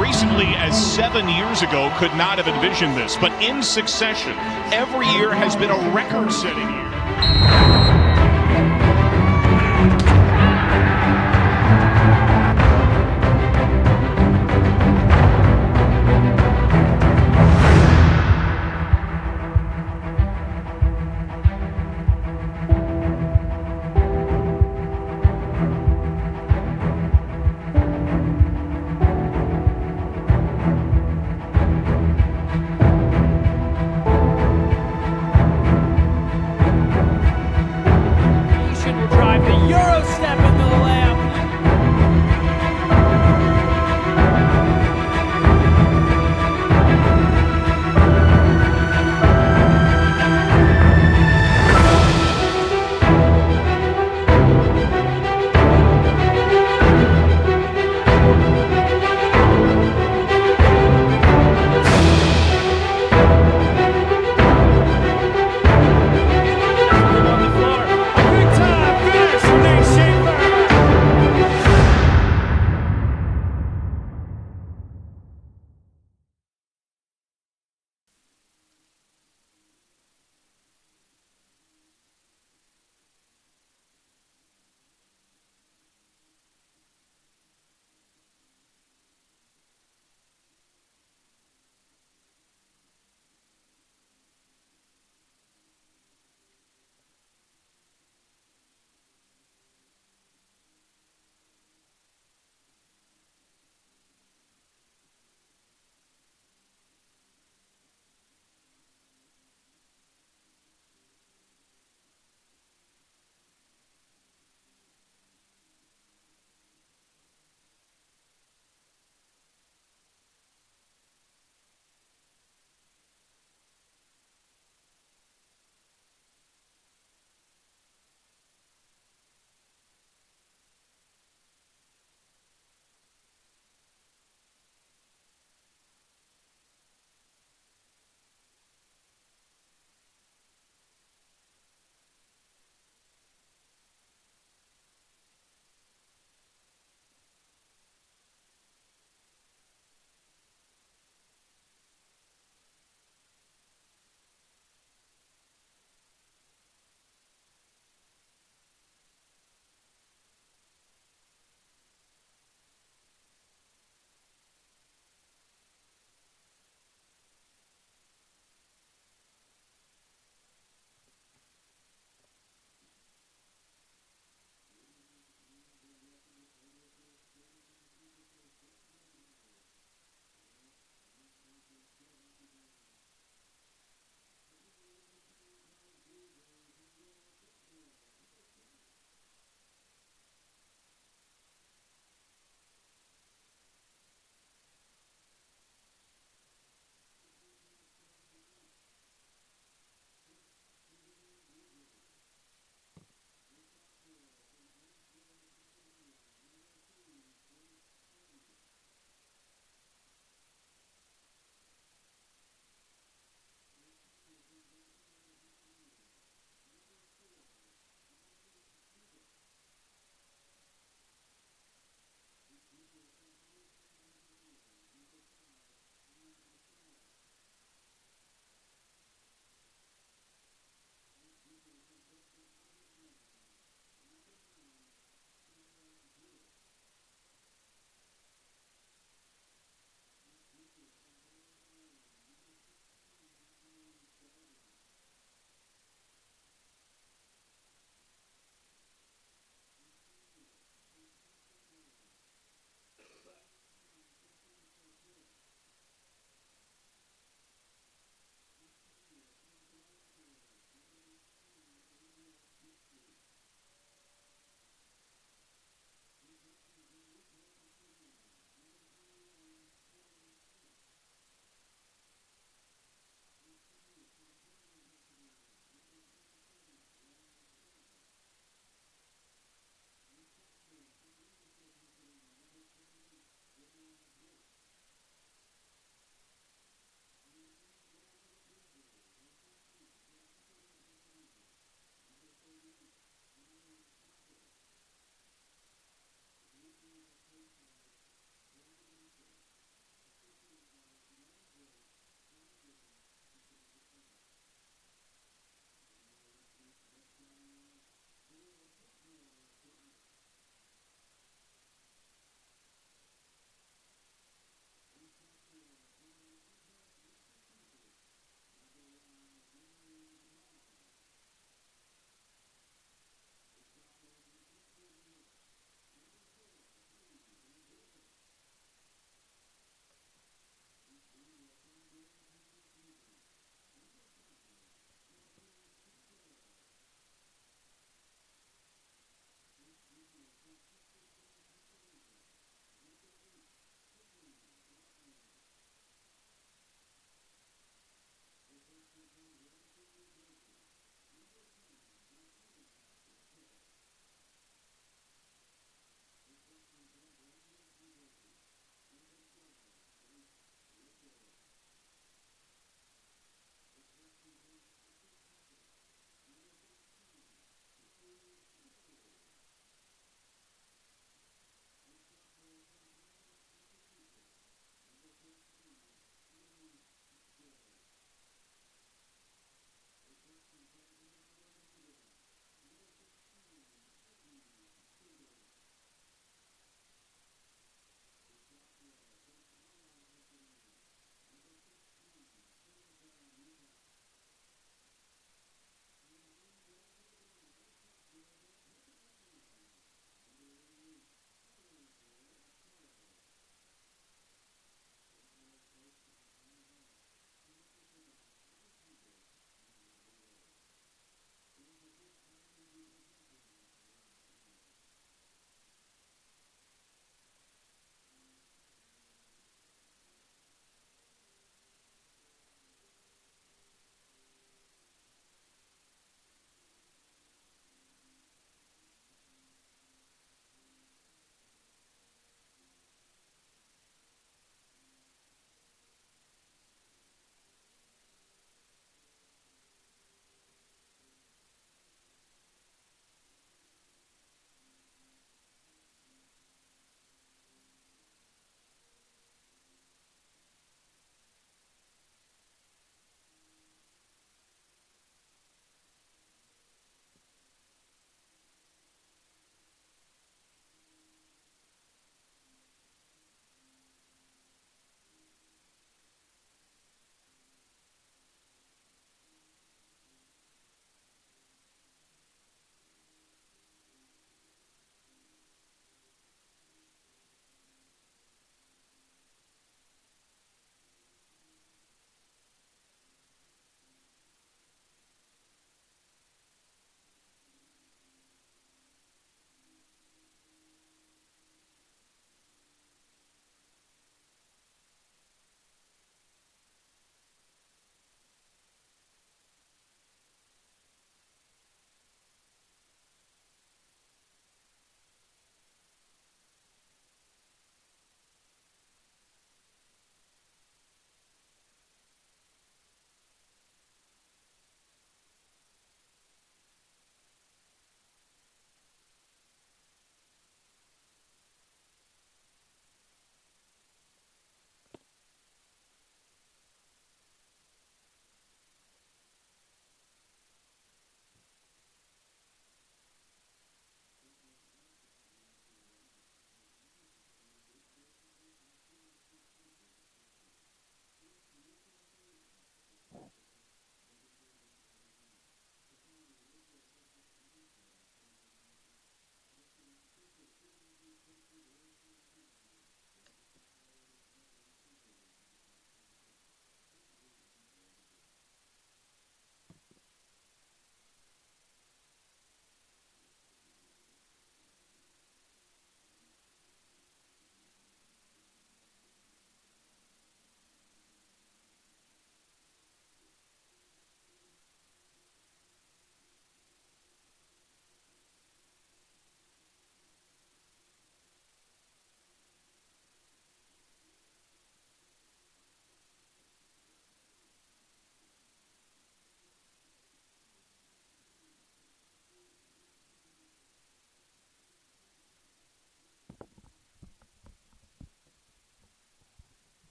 recently as 7 years ago could not have envisioned this, but in succession, every year has been a record-setting year.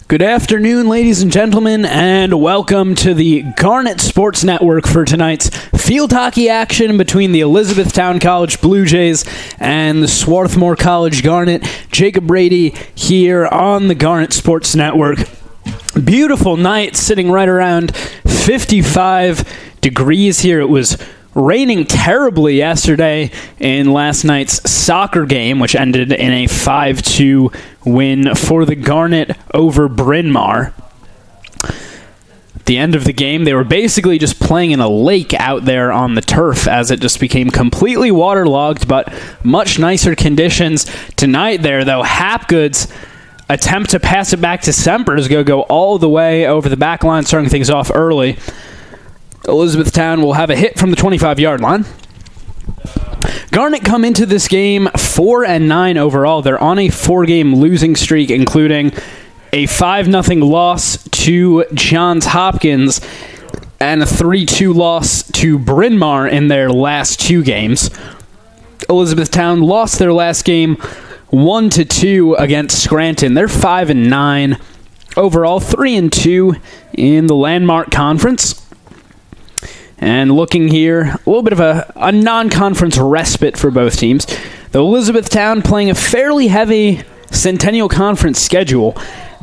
Good afternoon, ladies and gentlemen, and welcome to the Garnet Sports Network for tonight's field hockey action between the Elizabethtown College Blue Jays and the Swarthmore College Garnet. Jacob Brady here on the Garnet Sports Network. Beautiful night, sitting right around 55 degrees here. It was raining terribly yesterday in last night's soccer game, which ended in a 5-2 win for the Garnet over Bryn Mawr. At the end of the game, they were basically just playing in a lake out there on the turf as it just became completely waterlogged, but much nicer conditions tonight there, though. Hapgood's attempt to pass it back to Semper is going to go all the way over the back line, starting things off early. Elizabethtown will have a hit from the 25-yard line. Garnet come into this game 4-9 overall. They're on a 4-game losing streak, including a 5-0 loss to Johns Hopkins and a 3-2 loss to Bryn Mawr in their last 2 games. Elizabethtown lost their last game 1-2 against Scranton. They're 5-9 overall, 3-2 in the Landmark Conference. And looking here, a little bit of a non-conference respite for both teams. The Elizabethtown playing a fairly heavy Centennial Conference schedule.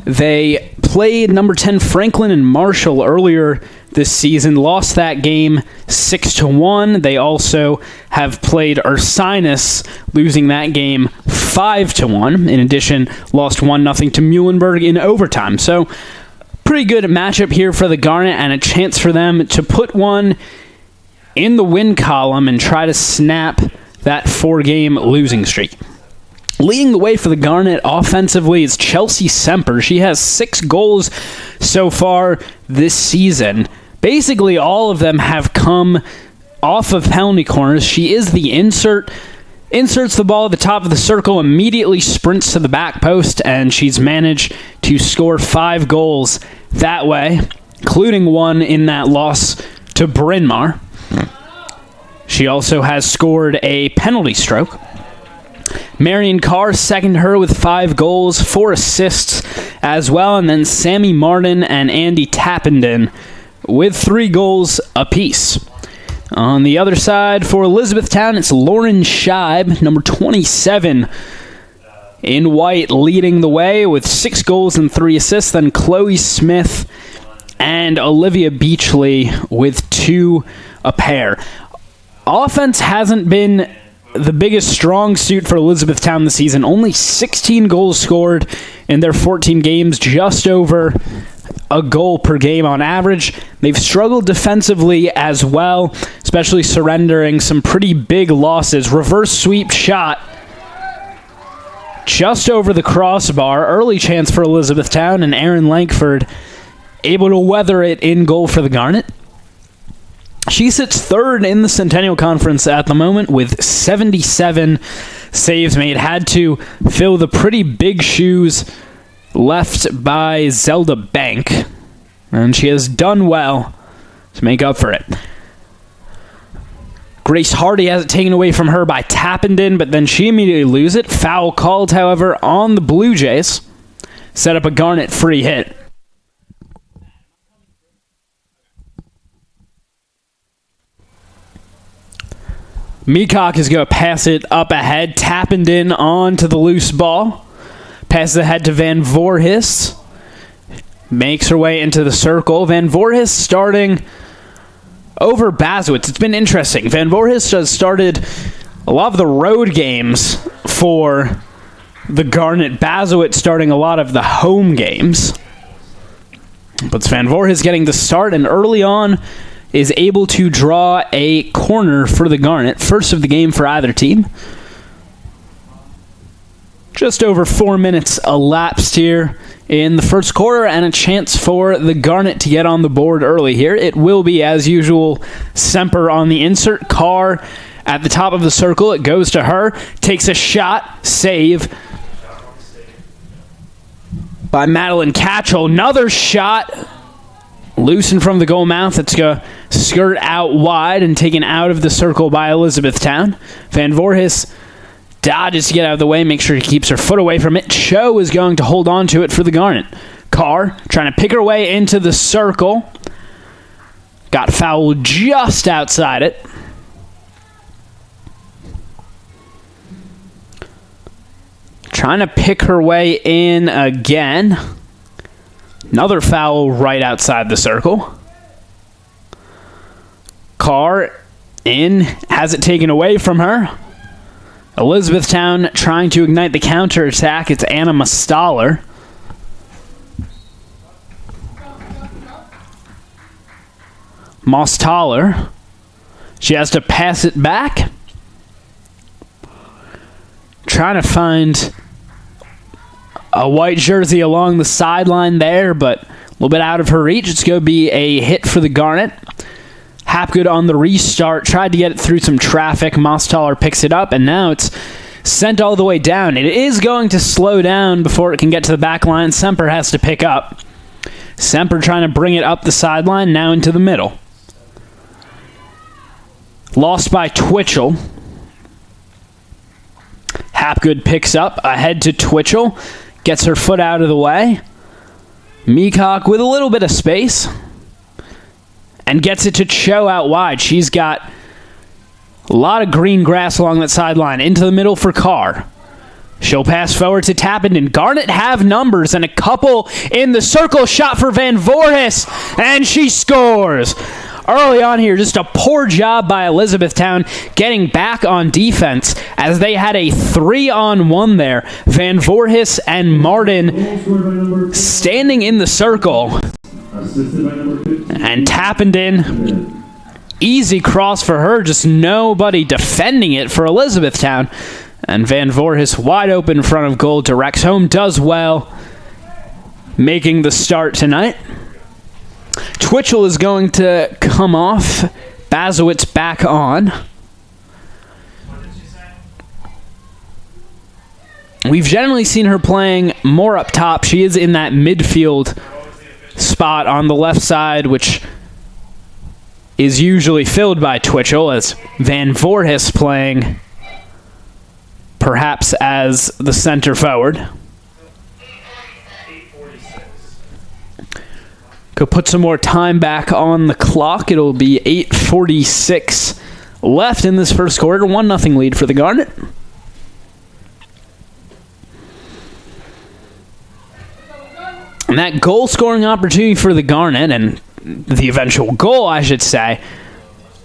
They played number 10 Franklin and Marshall earlier this season, lost that game 6-1. They also have played Ursinus, losing that game 5-1. In addition, lost 1-0 to Muhlenberg in overtime. So, pretty good matchup here for the Garnet and a chance for them to put one in the win column and try to snap that 4-game losing streak. Leading the way for the Garnet offensively is Chelsea Semper. She has 6 goals so far this season. Basically, all of them have come off of penalty corners. She is the inserts the ball at the top of the circle, immediately sprints to the back post, and she's managed to score 5 goals that way, including one in that loss to Bryn Mawr. She also has scored a penalty stroke. Marion Carr second her with 5 goals, 4 assists as well, and then Sammy Martin and Andy Tappenden with 3 goals apiece. On the other side for Elizabethtown, it's Lauren Scheib, number 27 in white, leading the way with 6 goals and 3 assists. Then Chloe Smith and Olivia Beachley with 2 apair. Offense hasn't been the biggest strong suit for Elizabethtown this season. Only 16 goals scored in their 14 games, just over a goal per game on average. They've struggled defensively as well, especially surrendering some pretty big losses. Reverse sweep shot just over the crossbar. Early chance for Elizabethtown, and Erin Lankford able to weather it in goal for the Garnet. She sits third in the Centennial Conference at the moment with 77 saves made. Had to fill the pretty big shoes left by Zelda Bank, and she has done well to make up for it. Grace Hardy has it taken away from her by Tappenden, but then she immediately loses it. Foul called, however, on the Blue Jays. Set up a Garnet free hit. Meacock is going to pass it up ahead. Tappenden on to the loose ball. Passes ahead to Van Voorhis. Makes her way into the circle. Van Voorhis starting over Basowitz. It's been interesting. Van Voorhis has started a lot of the road games for the Garnet. Basowitz starting a lot of the home games. But Van Voorhis getting the start, and early on is able to draw a corner for the Garnet. First of the game for either team. Just over 4 minutes elapsed here in the first quarter, and a chance for the Garnet to get on the board early here. It will be, as usual, Semper on the insert. Carr at the top of the circle. It goes to her. Takes a shot. Save by Madeline Catchell. Another shot. Loosened from the goal mouth. It's going to skirt out wide and taken out of the circle by Elizabethtown. Van Voorhis dodges to get out of the way, make sure he keeps her foot away from it. Cho is going to hold on to it for the Garnet. Carr trying to pick her way into the circle. Got fouled just outside it. Trying to pick her way in again. Another foul right outside the circle. Carr in, has it taken away from her. Elizabethtown trying to ignite the counterattack. It's Anna Mustaller. Mustaller. She has to pass it back. Trying to find a white jersey along the sideline there, but a little bit out of her reach. It's going to be a hit for the Garnet. Hapgood on the restart. Tried to get it through some traffic. Mustaller picks it up, and now it's sent all the way down. It is going to slow down before it can get to the back line. Semper has to pick up. Semper trying to bring it up the sideline, now into the middle. Lost by Twitchell. Hapgood picks up, ahead to Twitchell. Gets her foot out of the way. Meacock with a little bit of space. And gets it to Cho out wide. She's got a lot of green grass along that sideline. Into the middle for Carr. She'll pass forward to Tappenden. Garnet have numbers and a couple in the circle. Shot for Van Voorhis. And she scores. Early on here, just a poor job by Elizabethtown getting back on defense as they had a 3-on-1 there. Van Voorhis and Martin standing in the circle. And Tappenden, easy cross for her, just nobody defending it for Elizabethtown. And Van Voorhis wide open in front of goal, directs home, does well, making the start tonight. Twitchell is going to come off. Bazowitz back on. We've generally seen her playing more up top. She is in that midfield spot on the left side, which is usually filled by Twitchell, as Van Voorhis playing perhaps as the center forward. Could put some more time back on the clock. It'll be 8:46 left in this first quarter. 1-0 lead for the Garnet. And that goal-scoring opportunity for the Garnet, and the eventual goal, I should say,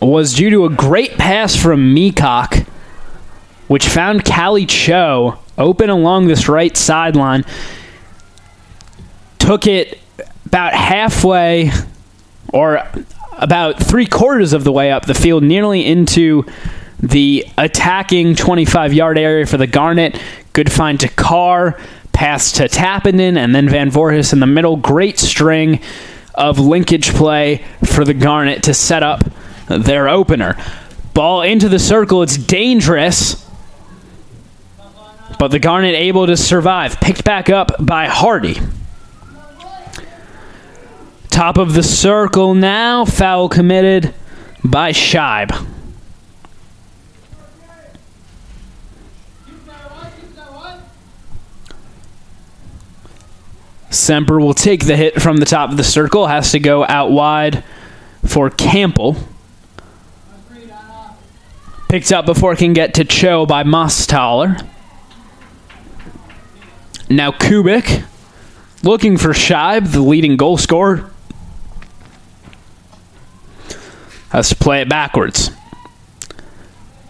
was due to a great pass from Meacock, which found Callie Cho open along this right sideline. Took it about halfway, or about 3/4 of the way up the field, nearly into the attacking 25-yard area for the Garnet. Good find to Carr, pass to Tappenden, and then Van Voorhis in the middle. Great string of linkage play for the Garnet to set up their opener. Ball into the circle. It's dangerous, but the Garnet able to survive. Picked back up by Hardy. Top of the circle now. Foul committed by Scheib. Semper will take the hit from the top of the circle. Has to go out wide for Campbell. Picked up before it can get to Cho by Mustaller. Now Kubik looking for Scheib, the leading goal scorer. Has to play it backwards.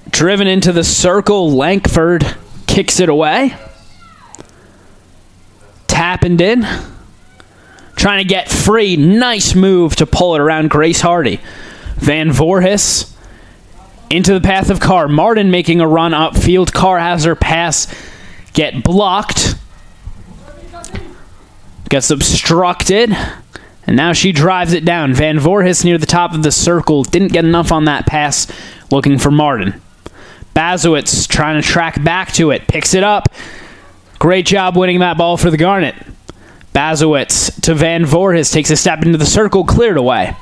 Driven into the circle, Lankford kicks it away. Tappenden trying to get free. Nice move to pull it around Grace Hardy. Van Voorhis into the path of Carr. Martin making a run upfield. Carr has her pass get blocked. Gets obstructed. And now she drives it down. Van Voorhis near the top of the circle. Didn't get enough on that pass. Looking for Martin. Bazowitz trying to track back to it. Picks it up. Great job winning that ball for the Garnet. Bazowitz to Van Voorhis. Takes a step into the circle. Cleared away.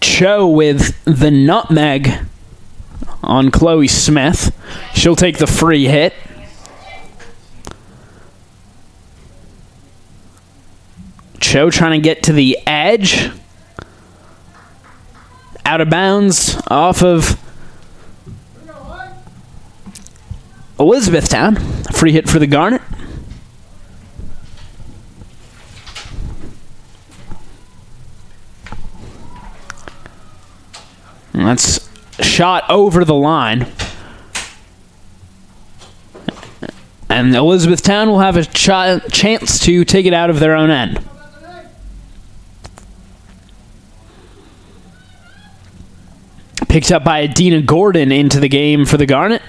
Cho with the nutmeg on Chloe Smith. She'll take the free hit. Cho trying to get to the edge. Out of bounds off of Elizabethtown. Free hit for the Garnet. And that's shot over the line. And Elizabethtown will have a chance to take it out of their own end. Picked up by Adina Gordon into the game for the Garnet.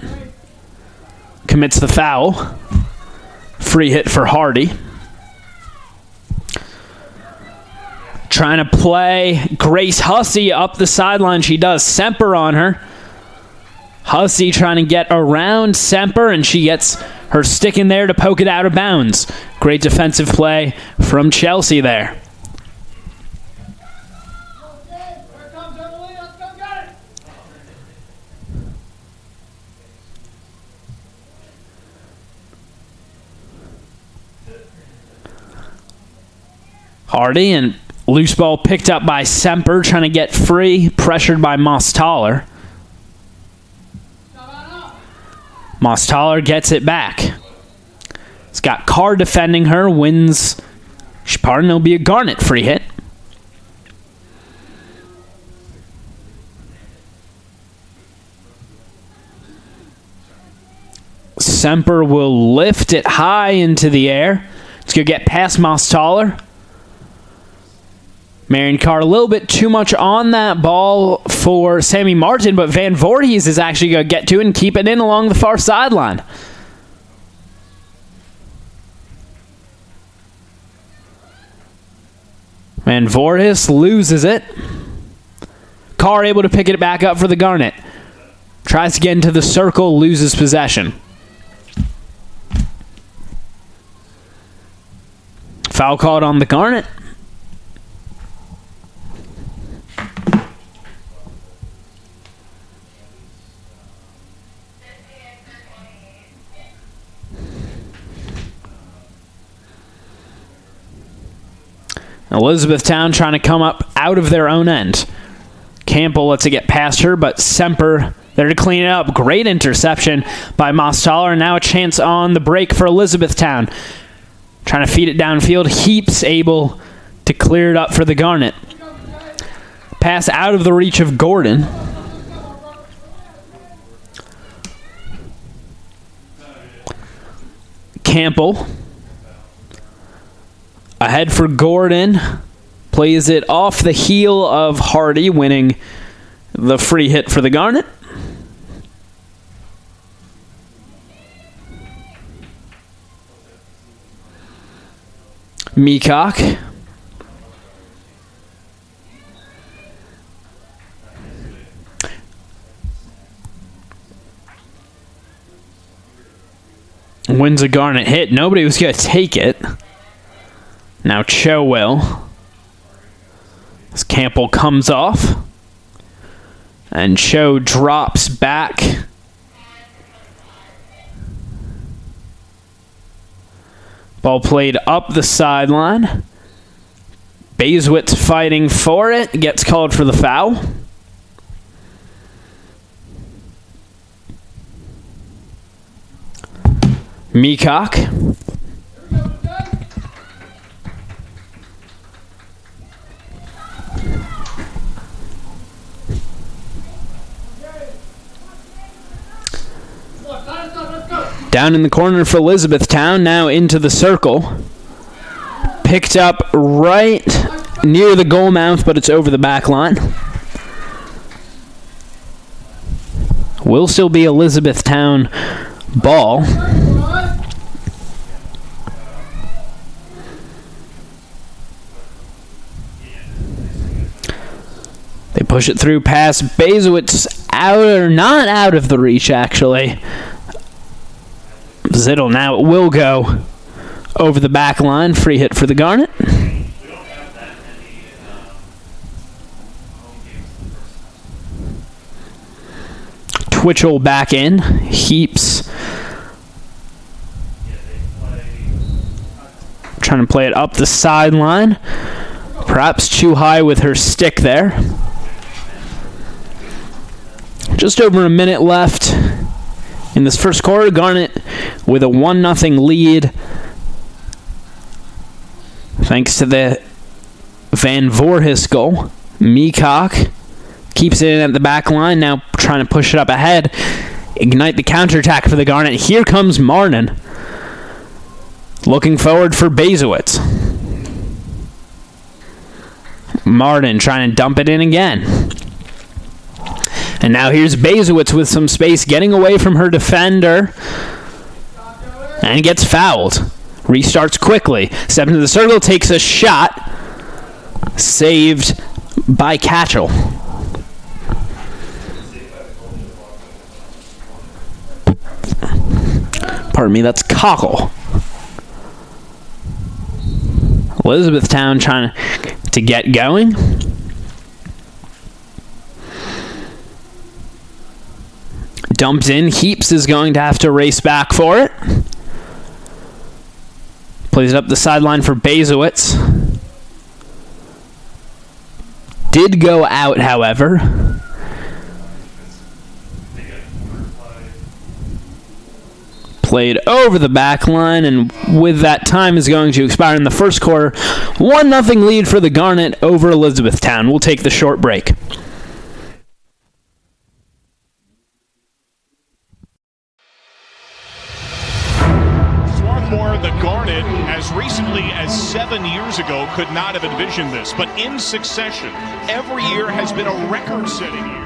Commits the foul. Free hit for Hardy. Trying to play Grace Hussey up the sideline. She does. Semper on her. Hussey trying to get around Semper, and she gets her stick in there to poke it out of bounds. Great defensive play from Chelsea there. Hardy, and loose ball picked up by Semper, trying to get free, pressured by Mostaller. Mostaller gets it back. It's got Carr defending her, wins. Pardon, it'll be a Garnet free hit. Semper will lift it high into the air. It's going to get past Mostaller. Marion Carr a little bit too much on that ball for Sammy Martin, but Van Voorhees is actually going to get to it and keep it in along the far sideline. Van Voorhees loses it. Carr able to pick it back up for the Garnet. Tries to get into the circle, loses possession. Foul called on the Garnet. Elizabethtown trying to come up out of their own end. Campbell lets it get past her, but Semper there to clean it up. Great interception by Mostaller. Now a chance on the break for Elizabethtown. Trying to feed it downfield. Heaps able to clear it up for the Garnet. Pass out of the reach of Gordon. Campbell. Ahead for Gordon. Plays it off the heel of Hardy, winning the free hit for the Garnet. Meacock. Wins a Garnet hit. Nobody was going to take it. Now Cho will. As Campbell comes off. And Cho drops back. Ball played up the sideline. Bayswitz fighting for it. Gets called for the foul. Meacock. Down in the corner for Elizabethtown, now into the circle. Picked up right near the goal mouth, but it's over the back line. Will still be Elizabethtown ball. They push it through past Bayswitz, out or not out of the reach, actually. Zittel now it will go over the back line. Free hit for the Garnet. Twitchell back in. Heaps trying to play it up the sideline. Perhaps too high with her stick there. Just over a minute left in this first quarter. Garnet with a 1-0 lead. Thanks to the Van Voorhis goal. Meacock keeps it in at the back line, now trying to push it up ahead. Ignite the counterattack for the Garnet. Here comes Martin. Looking forward for Bazewitz. Martin trying to dump it in again. And now here's Bazewitz with some space, getting away from her defender. And gets fouled. Restarts quickly. Steps into the circle, takes a shot. Saved by Catchell. Pardon me, that's Cockle. Elizabethtown trying to get going. Dumps in. Heaps is going to have to race back for it. Plays it up the sideline for Bazewitz. Did go out, however. Played over the back line, and with that, time is going to expire in the first quarter. 1-0 lead for the Garnet over Elizabethtown. We'll take the short break. Swarthmore, the Garnet, as recently as 7 years ago, could not have envisioned this, but in succession, every year has been a record-setting year.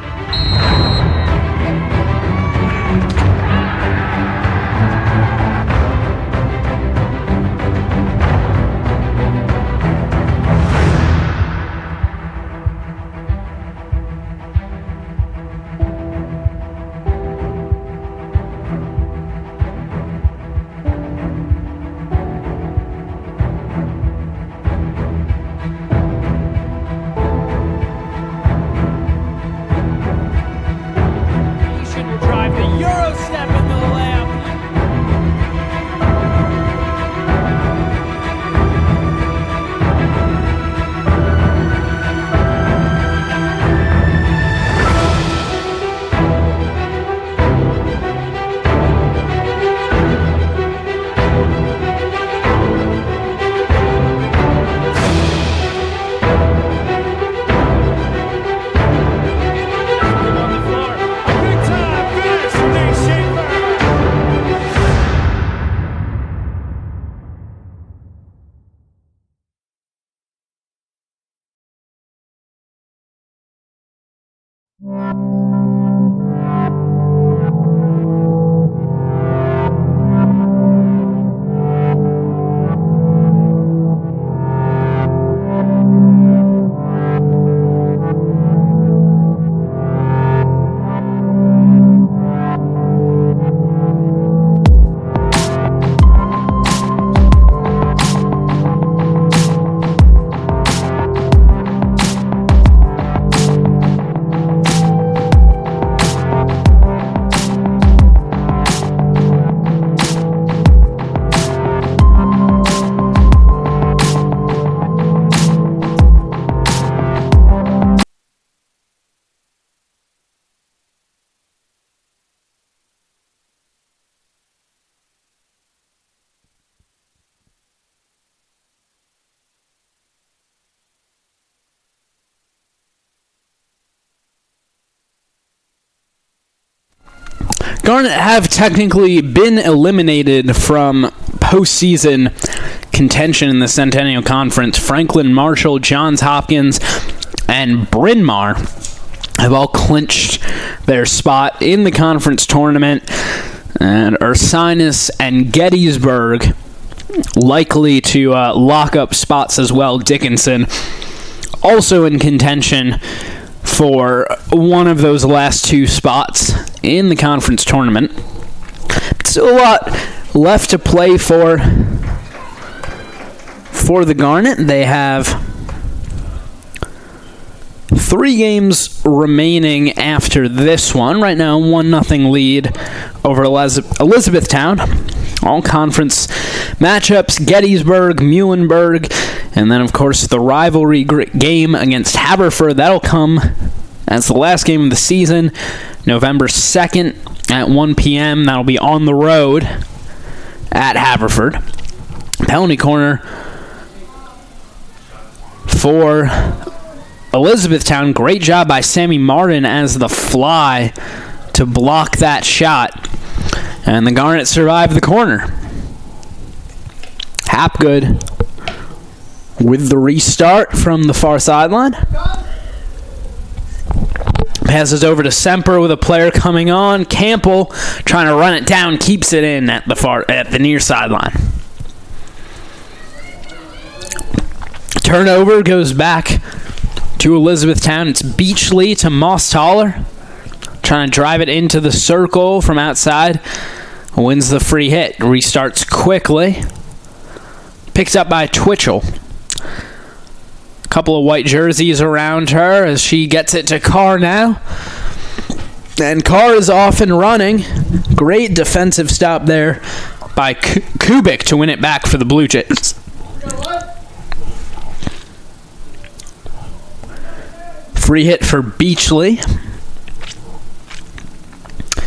Garnet have technically been eliminated from postseason contention in the Centennial Conference. Franklin Marshall, Johns Hopkins, and Bryn Mawr have all clinched their spot in the conference tournament. And Ursinus and Gettysburg likely to lock up spots as well. Dickinson also in contention for one of those last two spots in the conference tournament. Still a lot left to play for the Garnet. They have 3 games remaining after this one. Right now, 1-0 lead over Elizabethtown. All conference matchups, Gettysburg, Muhlenberg, and then, of course, the rivalry game against Haverford. That'll come as the last game of the season, November 2nd at 1 p.m. That'll be on the road at Haverford. Penalty corner for Elizabethtown. Great job by Sammy Martin as the fly to block that shot. And the Garnet survived the corner. Hapgood with the restart from the far sideline. Passes over to Semper with a player coming on. Campbell trying to run it down, keeps it in at the near sideline. Turnover goes back to Elizabethtown. It's Beachley to Mostaller. Trying to drive it into the circle from outside. Wins the free hit. Restarts quickly. Picked up by Twitchell. A couple of white jerseys around her as she gets it to Carr now. And Carr is off and running. Great defensive stop there by Kubik to win it back for the Blue Jays. Free hit for Beachley.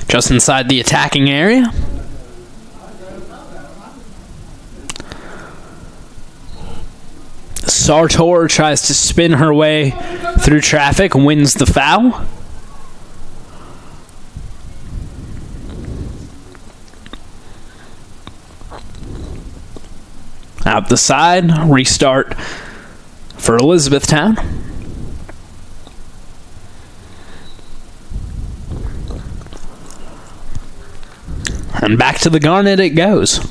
Just inside the attacking area. Sartor tries to spin her way through traffic, wins the foul. Out the side, restart for Elizabethtown. And back to the Garnet it goes.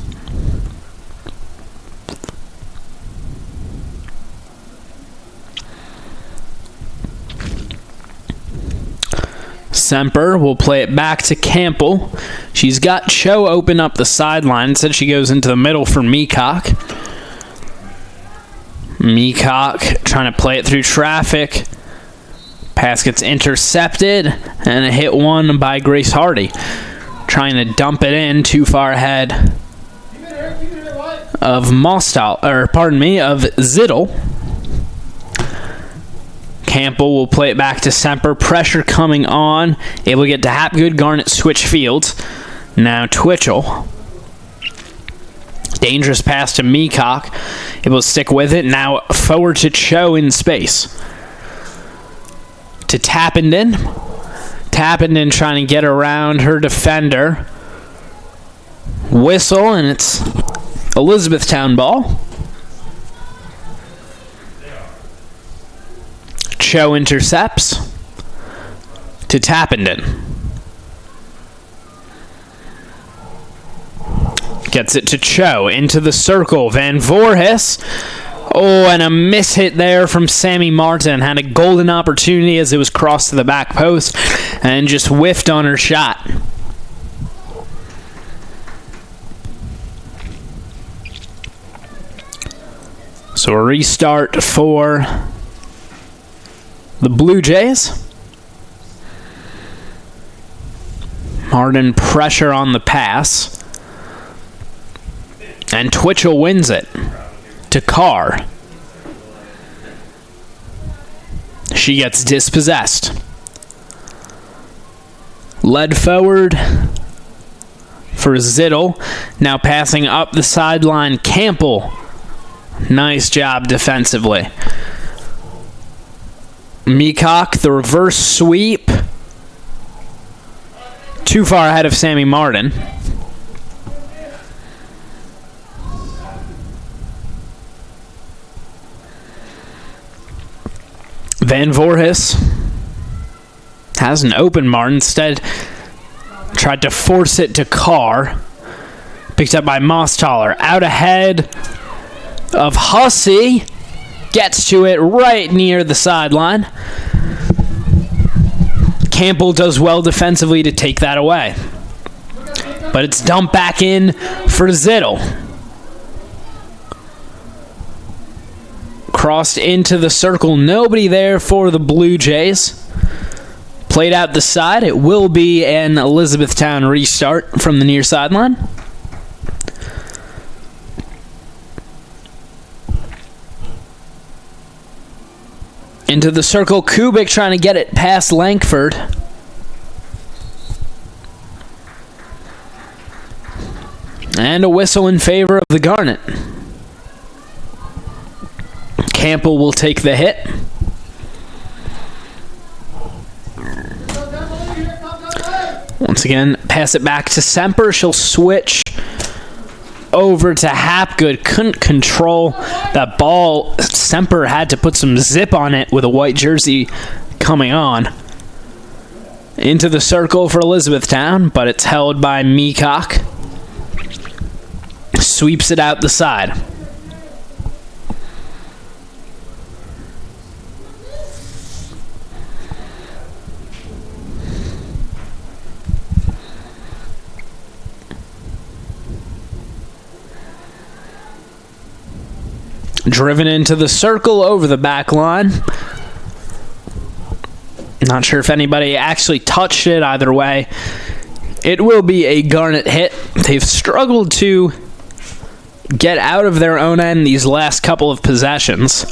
Semper will play it back to Campbell. She's got Cho open up the sideline. Instead, she goes into the middle for Meacock. Meacock trying to play it through traffic. Pass gets intercepted, and a hit one by Grace Hardy. Trying to dump it in too far ahead of Zittel. Campbell will play it back to Semper. Pressure coming on. Able to get to Hapgood. Garnet switch fields. Now Twitchell. Dangerous pass to Meacock. Able to stick with it. Now forward to Cho in space. To Tappenden. Tappenden trying to get around her defender. Whistle, and it's Elizabethtown ball. Cho intercepts to Tappenden. Gets it to Cho into the circle. Van Voorhis. Oh, and a miss hit there from Sammy Martin. Had a golden opportunity as it was crossed to the back post and just whiffed on her shot. So a restart for the Blue Jays. Martin pressure on the pass. And Twitchell wins it to Carr. She gets dispossessed. Led forward for Zittel. Now passing up the sideline. Campbell. Nice job defensively. Meacock, the reverse sweep. Too far ahead of Sammy Martin. Van Voorhis has an open Martin. Instead, tried to force it to Carr. Picked up by Mostaller. Out ahead of Hussey. Gets to it right near the sideline. Campbell does well defensively to take that away. But it's dumped back in for Zittel. Crossed into the circle. Nobody there for the Blue Jays. Played out the side. It will be an Elizabethtown restart from the near sideline. Into the circle, Kubik trying to get it past Lankford. And a whistle in favor of the Garnet. Campbell will take the hit. Once again, pass it back to Semper. She'll switch over to Hapgood. Couldn't control that ball. Semper had to put some zip on it with a white jersey coming on. Into the circle for Elizabethtown, but it's held by Meacock. Sweeps it out the side. Driven into the circle over the back line. Not sure if anybody actually touched it either way. It will be a Garnet hit. They've struggled to get out of their own end these last couple of possessions.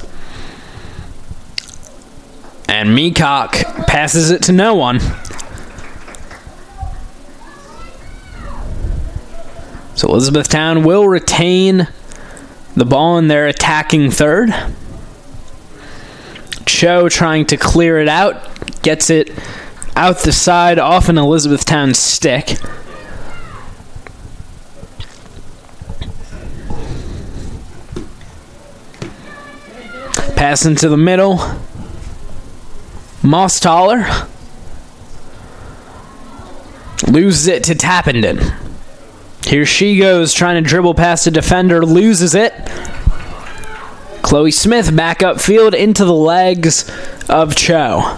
And Meacock passes it to no one. So Elizabethtown will retain the ball in their attacking third. Cho trying to clear it out. Gets it out the side off an Elizabethtown stick. Pass into the middle. Mostaller loses it to Tappenden. Here she goes, trying to dribble past a defender, loses it. Chloe Smith back upfield into the legs of Cho.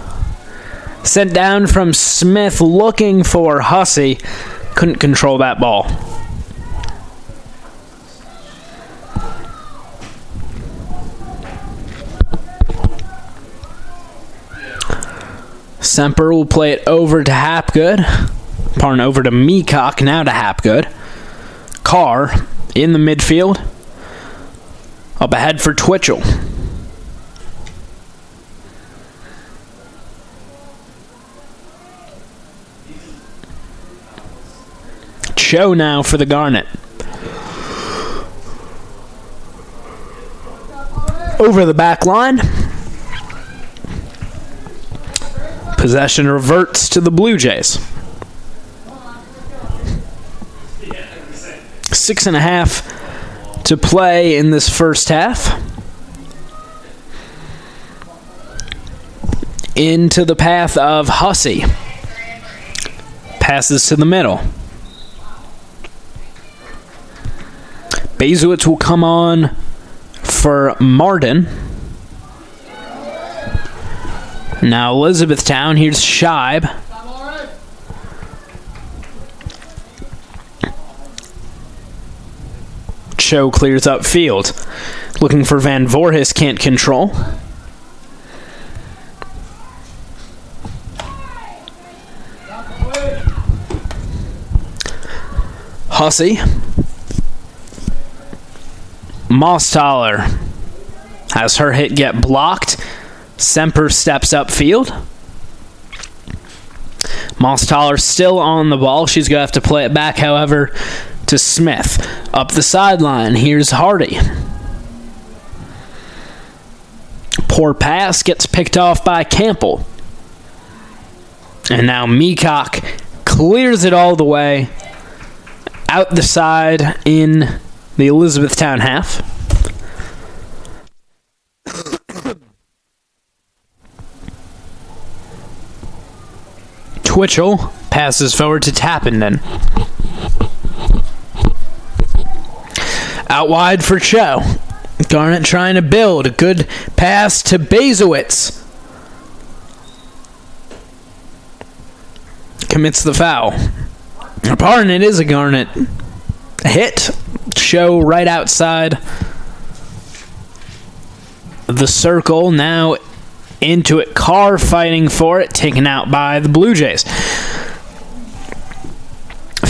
Sent down from Smith, looking for Hussey. Couldn't control that ball. Semper will play it over to Hapgood. Pardon, over to Meacock, now to Hapgood. Carr in the midfield. Up ahead for Twitchell. Cho now for the Garnet. Over the back line. Possession reverts to the Blue Jays. 6.5 to play in this first half. Into the path of Hussey. Passes to the middle. Bazewitz will come on for Martin. Now Elizabethtown, here's Scheib. Cho clears up field. Looking for Van Voorhis, can't control. Hussey. Mostaller has her hit get blocked. Semper steps upfield. Mostaller still on the ball. She's going to have to play it back, however, to Smith. Up the sideline, here's Hardy. Poor pass, gets picked off by Campbell. And now Meacock clears it all the way out the side in the Elizabethtown half. Twitchell passes forward to Tappenden. Out wide for Cho. Garnet trying to build. A good pass to Bazewitz. Commits the foul. Pardon, it is a Garnet hit. Cho right outside the circle. Now into it. Carr fighting for it. Taken out by the Blue Jays.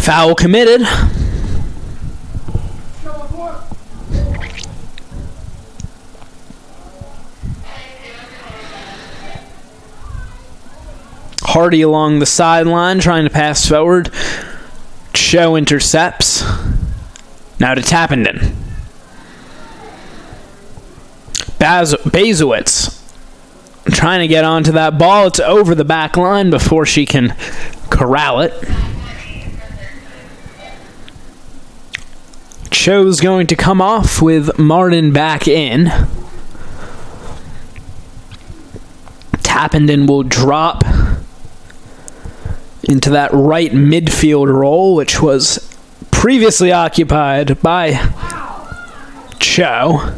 Foul committed. Hardy along the sideline trying to pass forward. Cho intercepts. Now to Tappenden. Bazowitz trying to get onto that ball. It's over the back line before she can corral it. Cho's going to come off with Martin back in. Tappenden will drop into that right midfield role, which was previously occupied by Cho.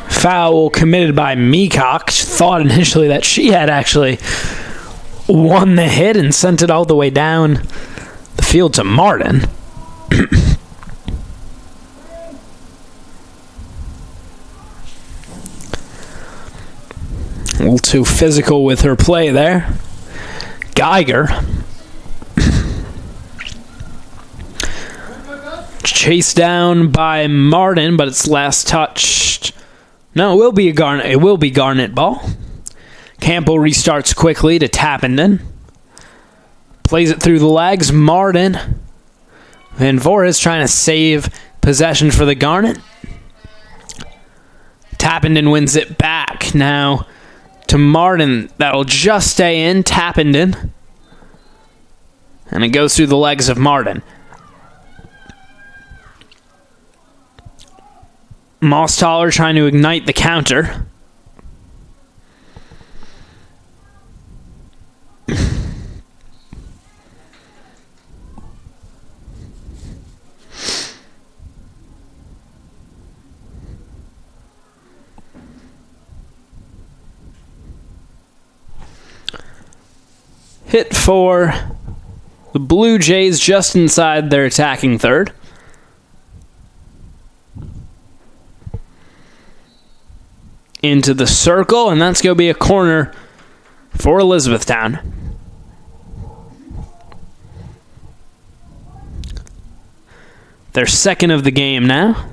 Foul committed by Meacock. Thought initially that she had actually won the hit and sent it all the way down the field to Martin. A little too physical with her play there. Geiger. Chased down by Martin, but it's last touched. No, it will be a Garnet. It will be Garnet ball. Campbell restarts quickly to Tappenden. Plays it through the legs. Martin. Van Voorhis trying to save possession for the Garnet. Tappenden wins it back. Now to Martin. That'll just stay in. Tappenden. And it goes through the legs of Martin. Mostaller trying to ignite the counter. Hit for the Blue Jays just inside their attacking third. Into the circle, and that's going to be a corner for Elizabethtown. Their second of the game now.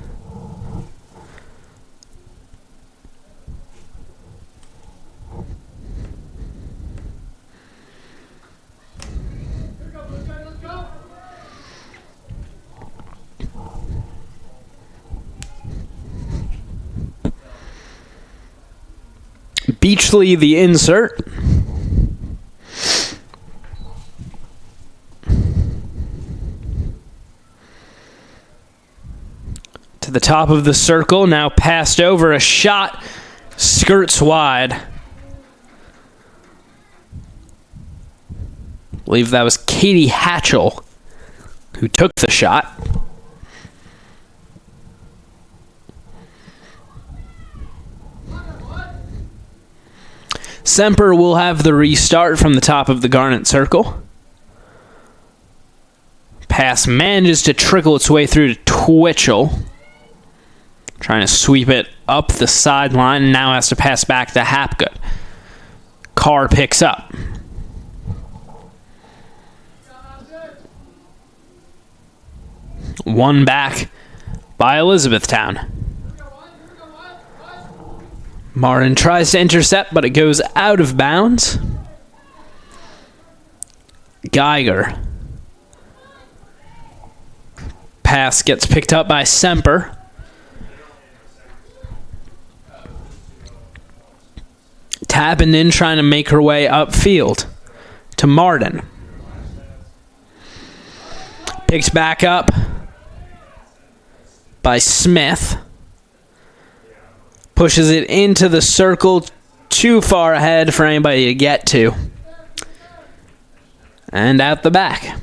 Beachley, the insert. To the top of the circle, now passed over. A shot skirts wide. I believe that was Katie Hatchell who took the shot. Semper will have the restart from the top of the Garnet circle. Pass manages to trickle its way through to Twitchell. Trying to sweep it up the sideline. Now has to pass back to Hapgood. Carr picks up. One back by Elizabethtown. Martin tries to intercept, but it goes out of bounds. Geiger. Pass gets picked up by Semper. Tappenden trying to make her way upfield to Martin. Picked back up by Smith. Pushes it into the circle, too far ahead for anybody to get to. And out the back.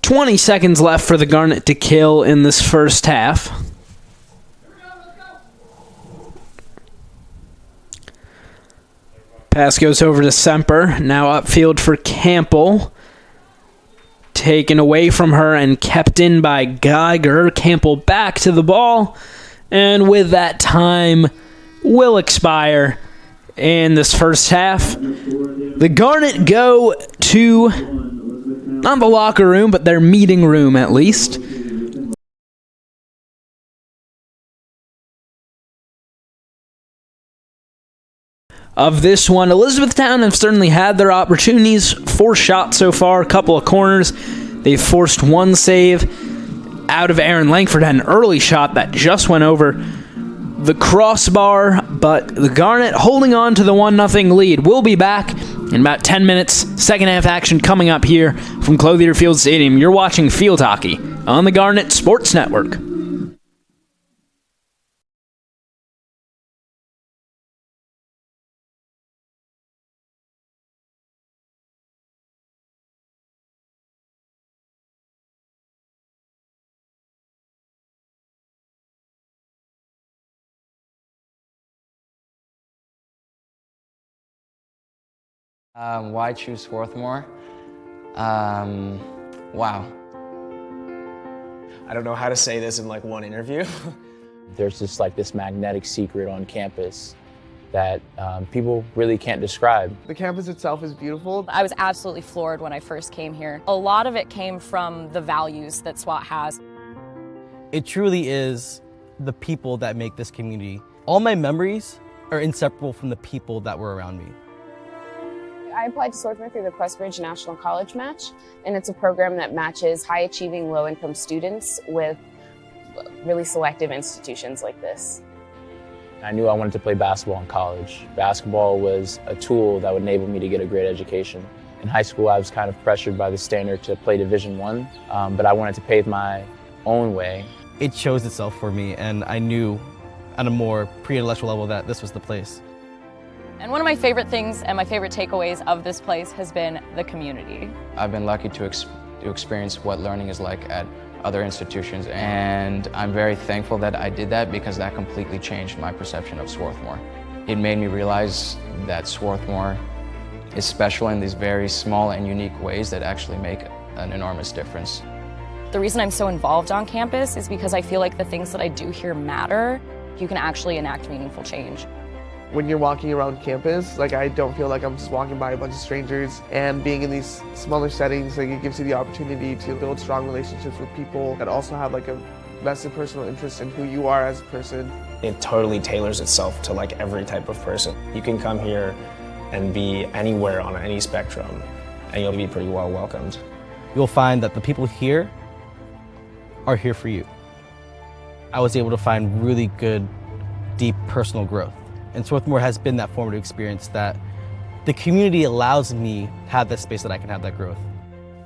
20 seconds left for the Garnet to kill in this first half. Pass goes over to Semper. Now upfield for Campbell. Taken away from her and kept in by Geiger. Campbell back to the ball. And with that, time will expire in this first half. The Garnet go to, not the locker room, but their meeting room at least. of this one. Elizabethtown have certainly had their opportunities. 4 shots so far, a couple of corners. They've forced one save out of Aaron Langford. Had an early shot that just went over the crossbar, but the Garnet holding on to the 1-0 lead. We'll be back in about 10 minutes. Second half action coming up here from Clothier Field Stadium. You're watching Field Hockey on the Garnet Sports Network. Why choose Swarthmore? Wow. I don't know how to say this in like one interview. There's just like this magnetic secret on campus that people really can't describe. The campus itself is beautiful. I was absolutely floored when I first came here. A lot of it came from the values that SWAT has. It truly is the people that make this community. All my memories are inseparable from the people that were around me. I applied to Swarthmore through the Questbridge National College Match, and it's a program that matches high-achieving, low-income students with really selective institutions like this. I knew I wanted to play basketball in college. Basketball was a tool that would enable me to get a great education. In high school, I was kind of pressured by the standard to play Division I, but I wanted to pave my own way. It chose itself for me, and I knew at a more pre-intellectual level that this was the place. And one of my favorite things and my favorite takeaways of this place has been the community. I've been lucky to experience what learning is like at other institutions, and I'm very thankful that I did that because that completely changed my perception of Swarthmore. It made me realize that Swarthmore is special in these very small and unique ways that actually make an enormous difference. The reason I'm so involved on campus is because I feel like the things that I do here matter. You can actually enact meaningful change. When you're walking around campus, like I don't feel like I'm just walking by a bunch of strangers, and being in these smaller settings, like it gives you the opportunity to build strong relationships with people that also have like a vested personal interest in who you are as a person. It totally tailors itself to like every type of person. You can come here and be anywhere on any spectrum, and you'll be pretty well welcomed. You'll find that the people here are here for you. I was able to find really good, deep personal growth. And Swarthmore has been that formative experience that the community allows me to have that space that I can have that growth.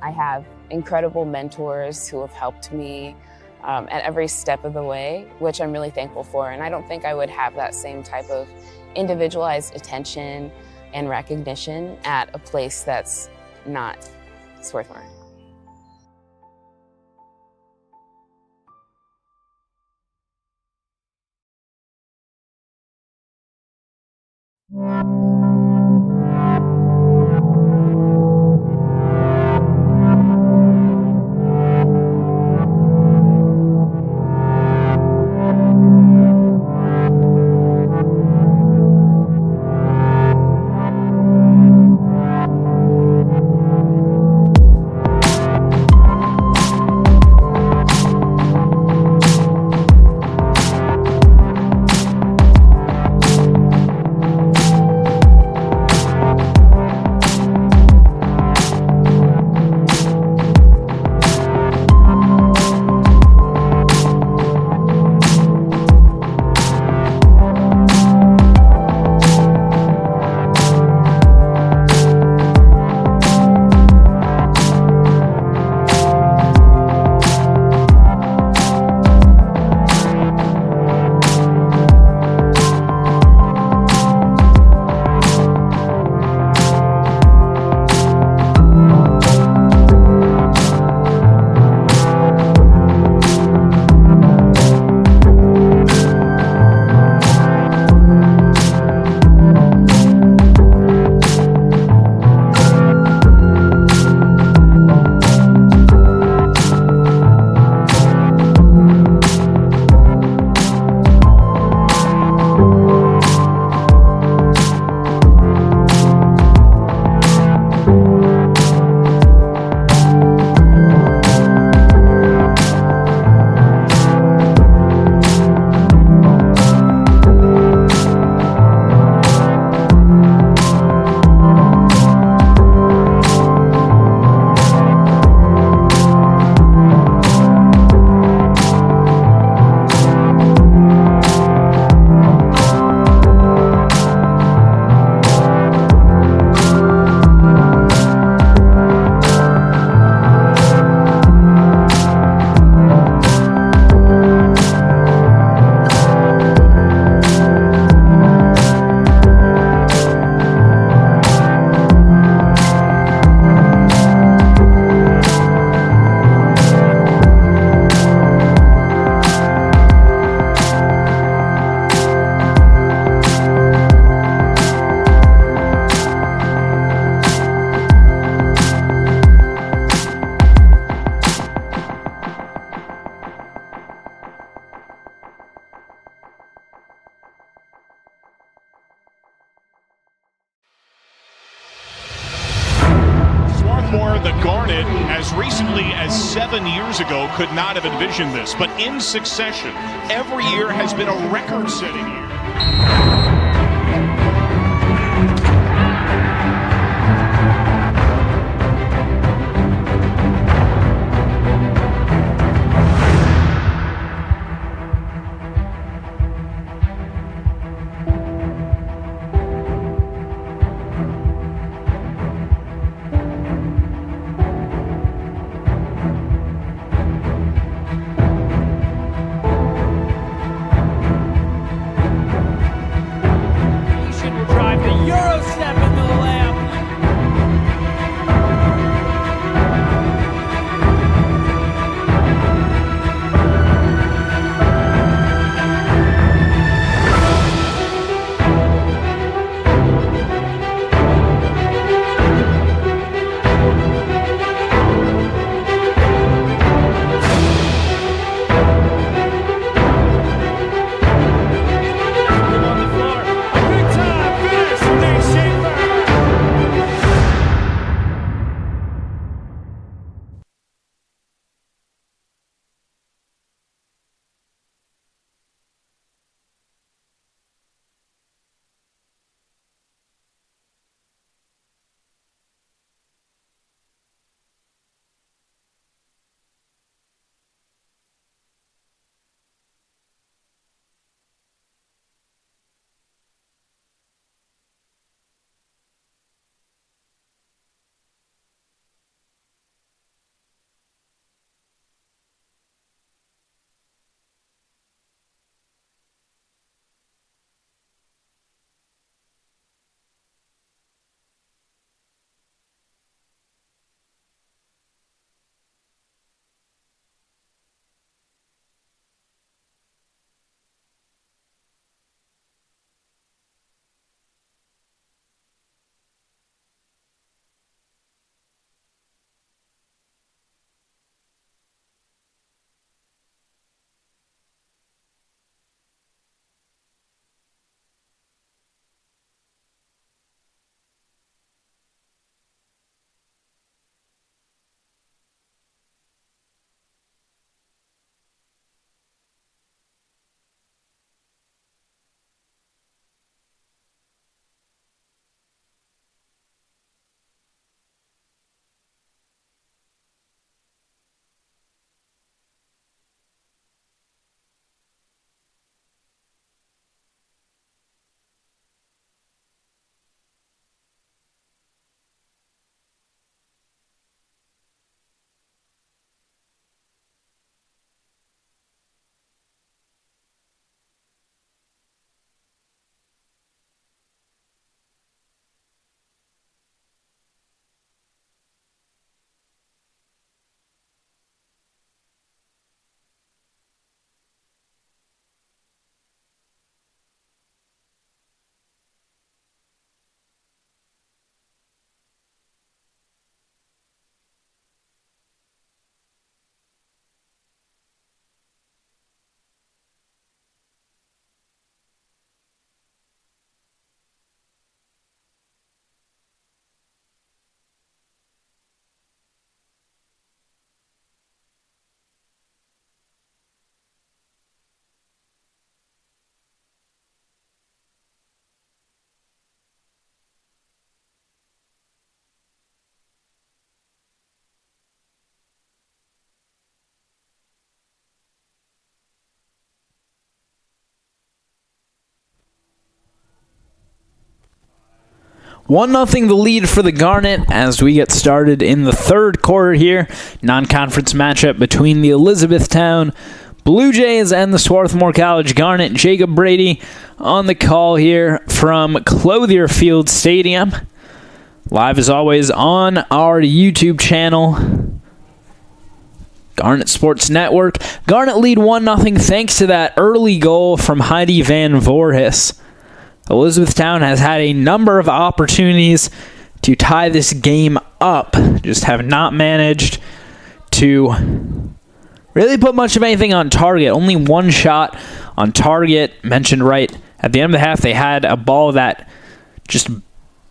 I have incredible mentors who have helped me at every step of the way, which I'm really thankful for. And I don't think I would have that same type of individualized attention and recognition at a place that's not Swarthmore. the Garnet, as recently as 7 years ago, could not have envisioned this. But in succession, every year has been a record-setting year. One nothing the lead for the Garnet as we get started in the third quarter here. Non-conference matchup between the Elizabethtown Blue Jays and the Swarthmore College Garnet. Jacob Brady on the call here from Clothier Field Stadium. Live as always on our YouTube channel, Garnet Sports Network. Garnet lead 1-0 thanks to that early goal from Heidi Van Voorhis. Elizabethtown has had a number of opportunities to tie this game up, just have not managed to really put much of anything on target. Only one shot on target. Mentioned right at the end of the half, they had a ball that just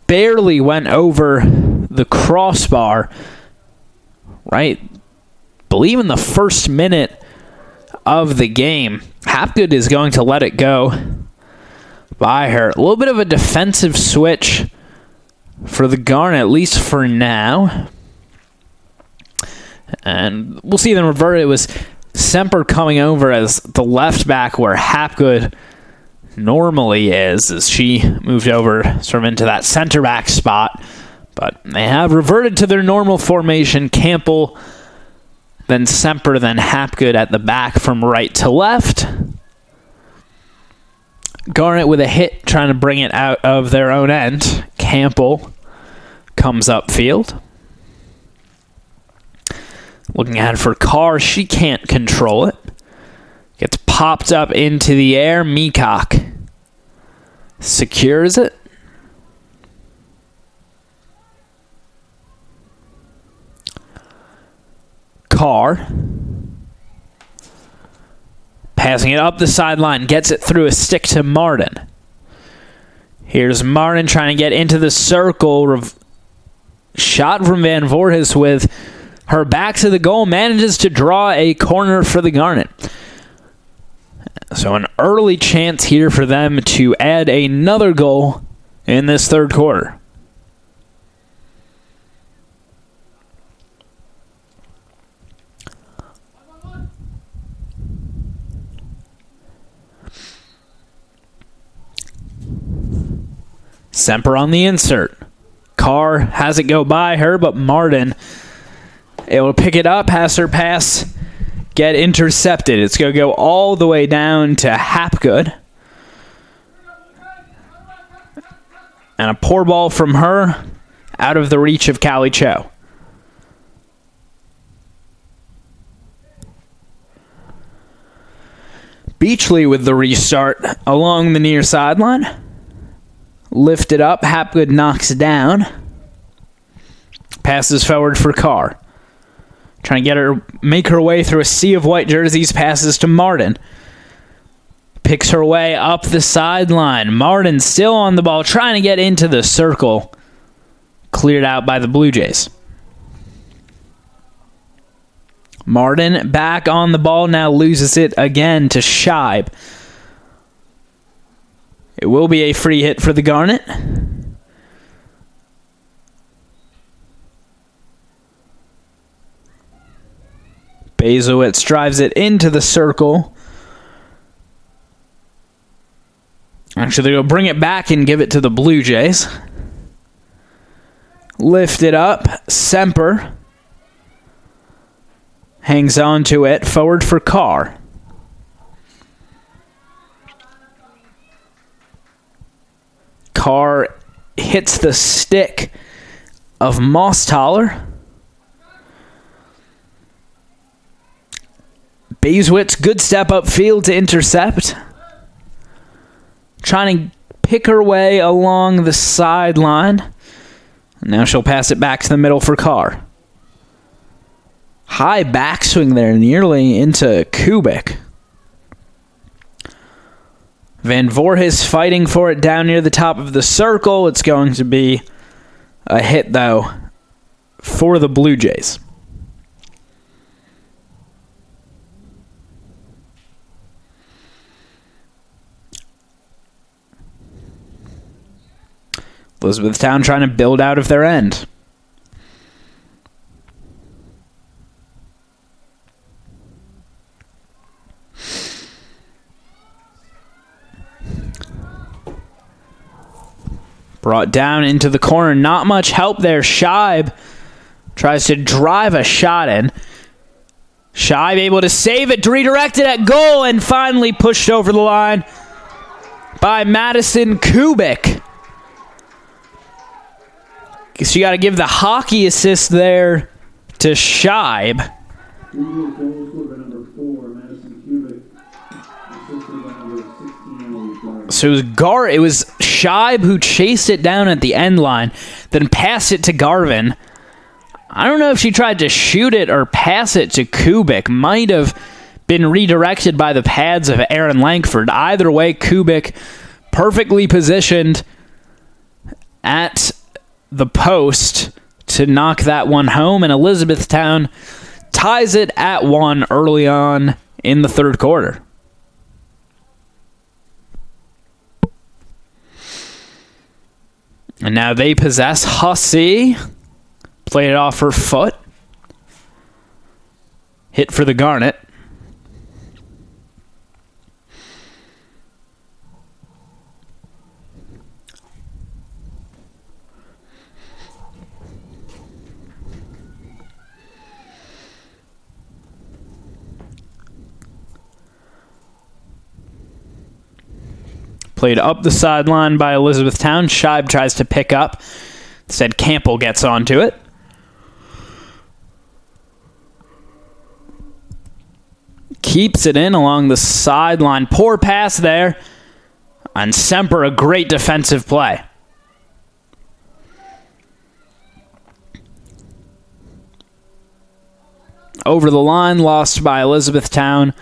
barely went over the crossbar right, believe in the first minute of the game. Hapgood is going to let it go by her. A little bit of a defensive switch for the Garnet, at least for now. And we'll see them revert. It was Semper coming over as the left back where Hapgood normally is, as she moved over sort of into that center back spot. But they have reverted to their normal formation. Campbell, then Semper, then Hapgood at the back from right to left. Garnet with a hit trying to bring it out of their own end. Campbell comes upfield. Looking at it for Carr, she can't control it. Gets popped up into the air. Meacock secures it. Carr passing it up the sideline, gets it through a stick to Martin. Here's Martin trying to get into the circle. Shot from Van Voorhis with her back to the goal, manages to draw a corner for the Garnet. So an early chance here for them to add another goal in this third quarter. Semper on the insert. Carr has it go by her, but Martin able to pick it up, has her pass get intercepted. It's going to go all the way down to Hapgood. And a poor ball from her out of the reach of Callie Cho. Beachley with the restart along the near sideline. Lifted up, Hapgood knocks down. Passes forward for Carr. Trying to get her, make her way through a sea of white jerseys, passes to Martin. Picks her way up the sideline. Martin still on the ball, trying to get into the circle. Cleared out by the Blue Jays. Martin back on the ball, now loses it again to Scheib. It will be a free hit for the Garnet. Bazowitz drives it into the circle. Actually, they'll bring it back and give it to the Blue Jays. Lift it up. Semper hangs on to it. Forward for Carr. Carr hits the stick of Mosstaller. Bazewitz, good step upfield to intercept. Trying to pick her way along the sideline. Now she'll pass it back to the middle for Carr. High backswing there, nearly into Kubik. Van Voorhis fighting for it down near the top of the circle. It's going to be a hit, though, for the Blue Jays. Elizabethtown trying to build out of their end. Brought down into the corner. Not much help there. Scheib tries to drive a shot in. Scheib able to save it, redirected at goal, and finally pushed over the line by Madison Kubik. Guess you got to give the hockey assist there to Scheib. So it was Scheib who chased it down at the end line, then passed it to Garvin. I don't know if she tried to shoot it or pass it to Kubik. Might have been redirected by the pads of Aaron Langford. Either way, Kubik perfectly positioned at the post to knock that one home, and Elizabethtown ties it at 1 early on in the third quarter. And now they possess. Hussey played it off her foot. Hit for the Garnet. Played up the sideline by Elizabethtown. Scheib tries to pick up. Instead, Campbell gets onto it. Keeps it in along the sideline. Poor pass there. And Semper, a great defensive play. Over the line, lost by Elizabethtown.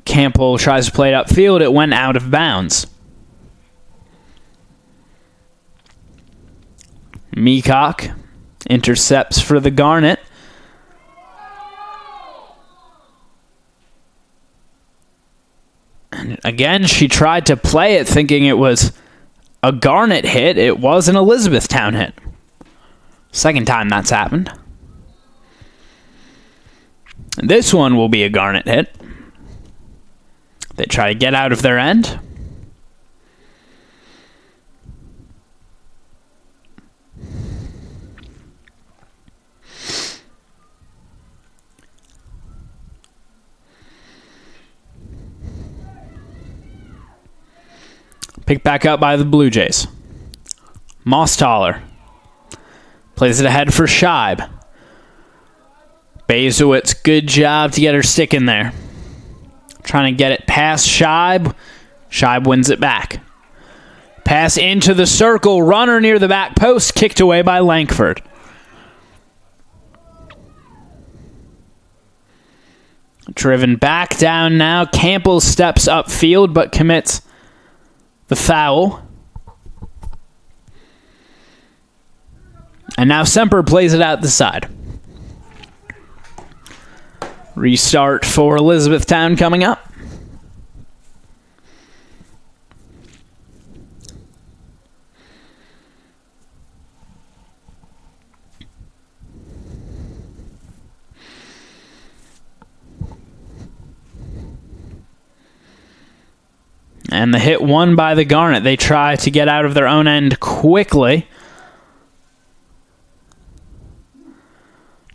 Campbell tries to play it upfield. It went out of bounds. Meacock intercepts for the Garnet. And again, she tried to play it thinking it was a Garnet hit. It was an Elizabethtown hit. Second time that's happened. This one will be a Garnet hit. They try to get out of their end. Picked back up by the Blue Jays. Mostaller plays it ahead for Scheib. Bezowitz, good job to get her stick in there. Trying to get it past Scheib. Scheib wins it back. Pass into the circle. Runner near the back post. Kicked away by Lankford. Driven back down now. Campbell steps upfield but commits the foul. And now Semper plays it out the side. Restart for Elizabethtown coming up. And the hit won by the Garnet. They try to get out of their own end quickly.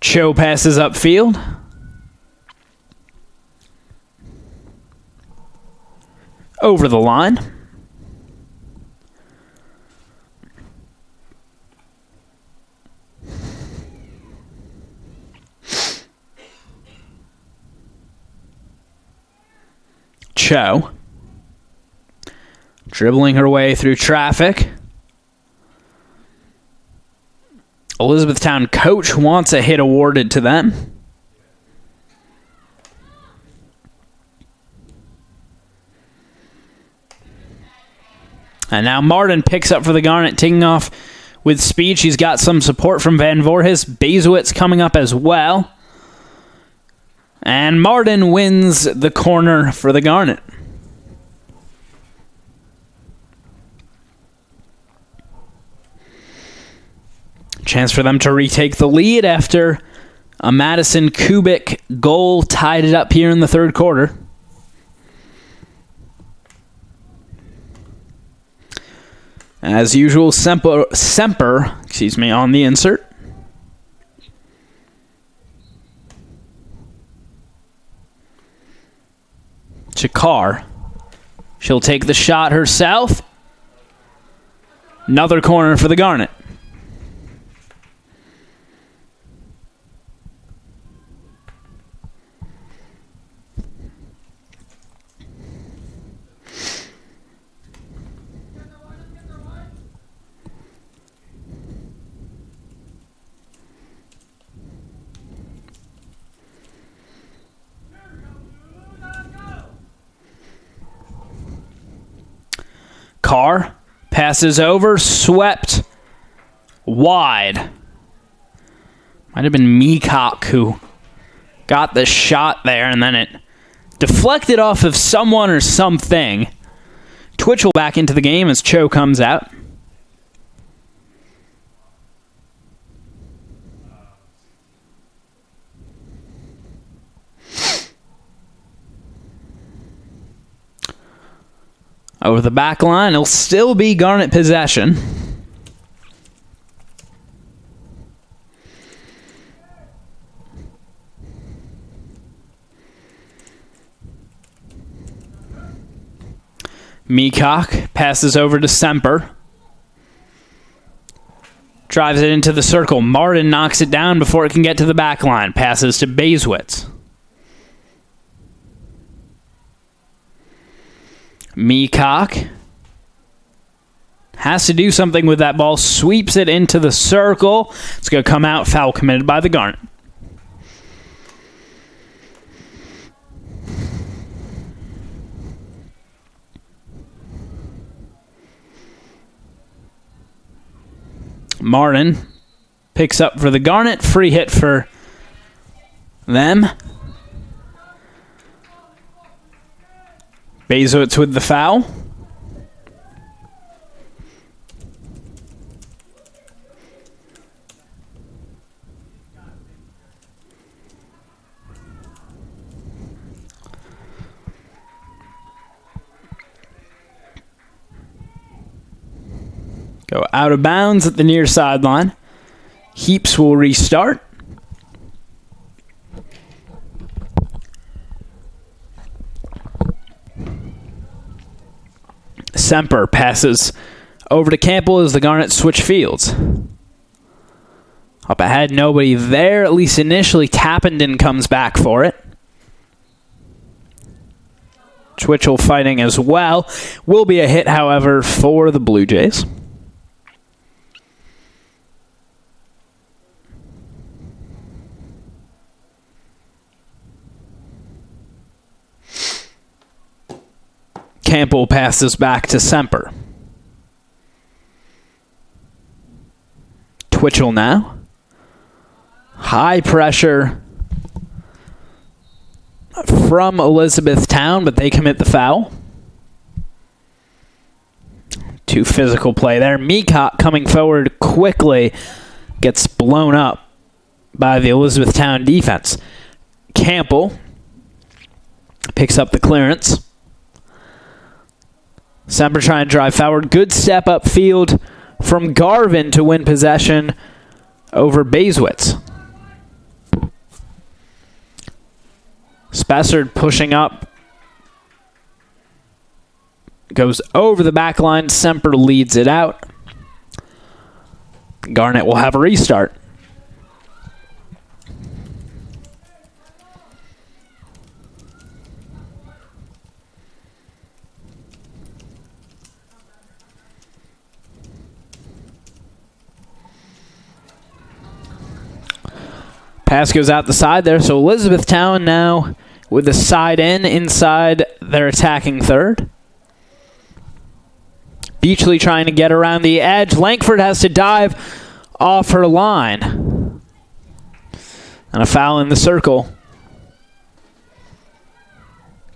Cho passes upfield. Over the line. Cho. Dribbling her way through traffic. Elizabethtown coach wants a hit awarded to them. And now Martin picks up for the Garnet, taking off with speed. She's got some support from Van Voorhis. Bezowitz coming up as well. And Martin wins the corner for the Garnet. Chance for them to retake the lead after a Madison Kubik goal tied it up here in the third quarter. As usual, Semper on the insert. Chakar. She'll take the shot herself. Another corner for the Garnet. Carr passes over, swept wide Might have been Meacock who got the shot there, and then it deflected off of someone or something. Twitchell back into the game as Cho comes out. Over the back line, it'll still be Garnet possession. Meacock passes over to Semper. Drives it into the circle. Martin knocks it down before it can get to the back line. Passes to Bazewitz. Meacock has to do something with that ball. Sweeps it into the circle. It's going to come out. Foul committed by the Garnet. Martin picks up for the Garnet. Free hit for them. Bazewitz with the foul. Go out of bounds at the near sideline. Heaps will restart. Semper passes over to Campbell as the Garnet switch fields. Up ahead, nobody there, at least initially. Tappenden comes back for it. Twitchell fighting as well. Will be a hit, however, for the Blue Jays. Campbell passes back to Semper. Twitchell now. High pressure from Elizabethtown, but they commit the foul. Too physical play there. Meacock coming forward quickly. Gets blown up by the Elizabethtown defense. Campbell picks up the clearance. Semper trying to drive forward. Good step upfield from Garvin to win possession over Bazewitz. Spessard pushing up. Goes over the back line. Semper leads it out. Garnet will have a restart. Pass goes out the side there, so Elizabethtown now with the side inside their attacking third. Beachley trying to get around the edge. Langford has to dive off her line. And a foul in the circle.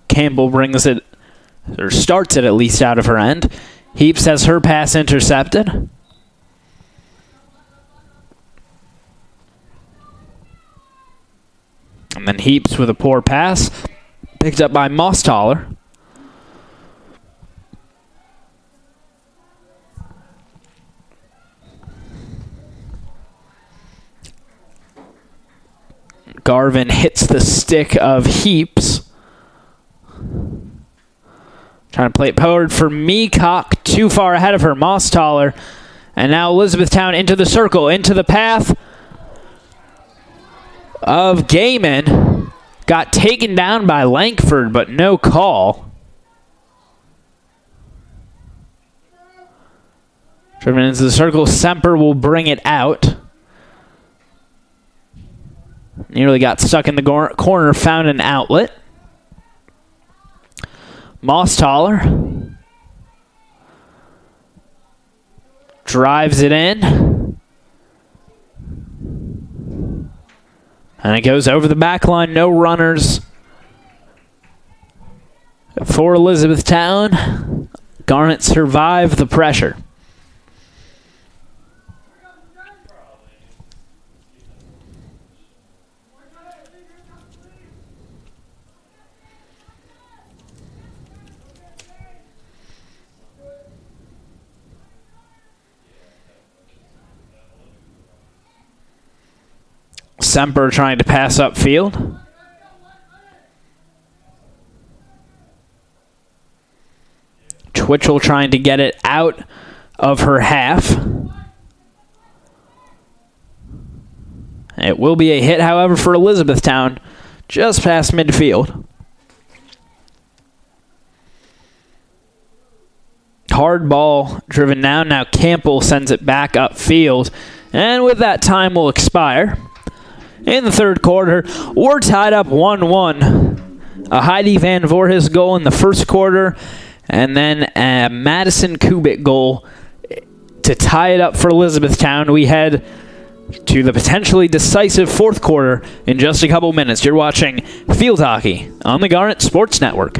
Campbell brings it, or starts it at least out of her end. Heaps has her pass intercepted. And then Heaps with a poor pass. Picked up by Mostaller. Garvin hits the stick of Heaps. Trying to play it forward for Meacock. Too far ahead of her. Mostaller. And now Elizabethtown into the circle. Into the path of Gaiman. Got taken down by Langford, but no call. Driven into the circle. Semper will bring it out. Nearly got stuck in the corner. Found an outlet. Mostaller drives it in. And it goes over the back line. No runners for Elizabethtown. Garnet survive the pressure. Semper trying to pass upfield. Twitchell trying to get it out of her half. It will be a hit, however, for Elizabethtown, just past midfield. Hard ball driven down. Now Campbell sends it back upfield. And with that, time will expire. In the third quarter, we're tied up 1-1. A Heidi Van Voorhis goal in the first quarter, and then a Madison Kubik goal to tie it up for Elizabethtown. We head to the potentially decisive fourth quarter in just a couple minutes. You're watching Field Hockey on the Garnet Sports Network.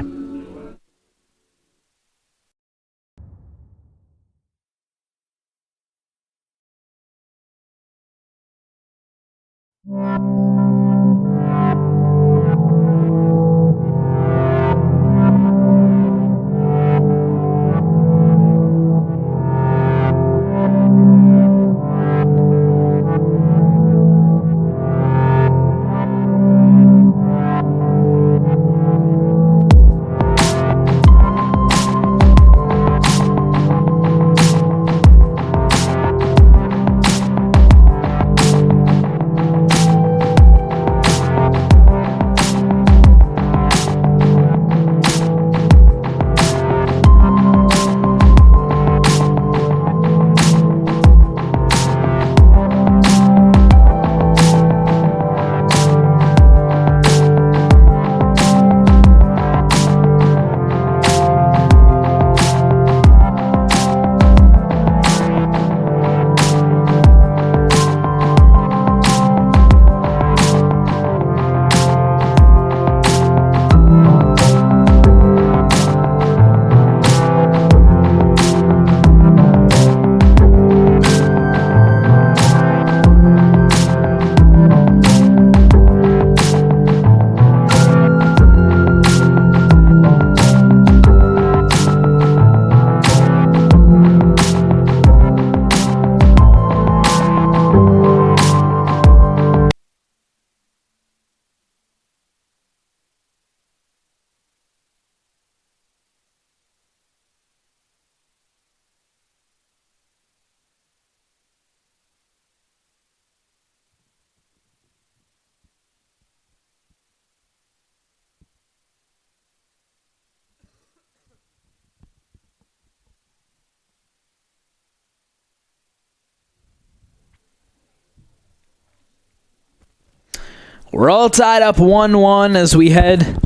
We're all tied up 1-1 as we head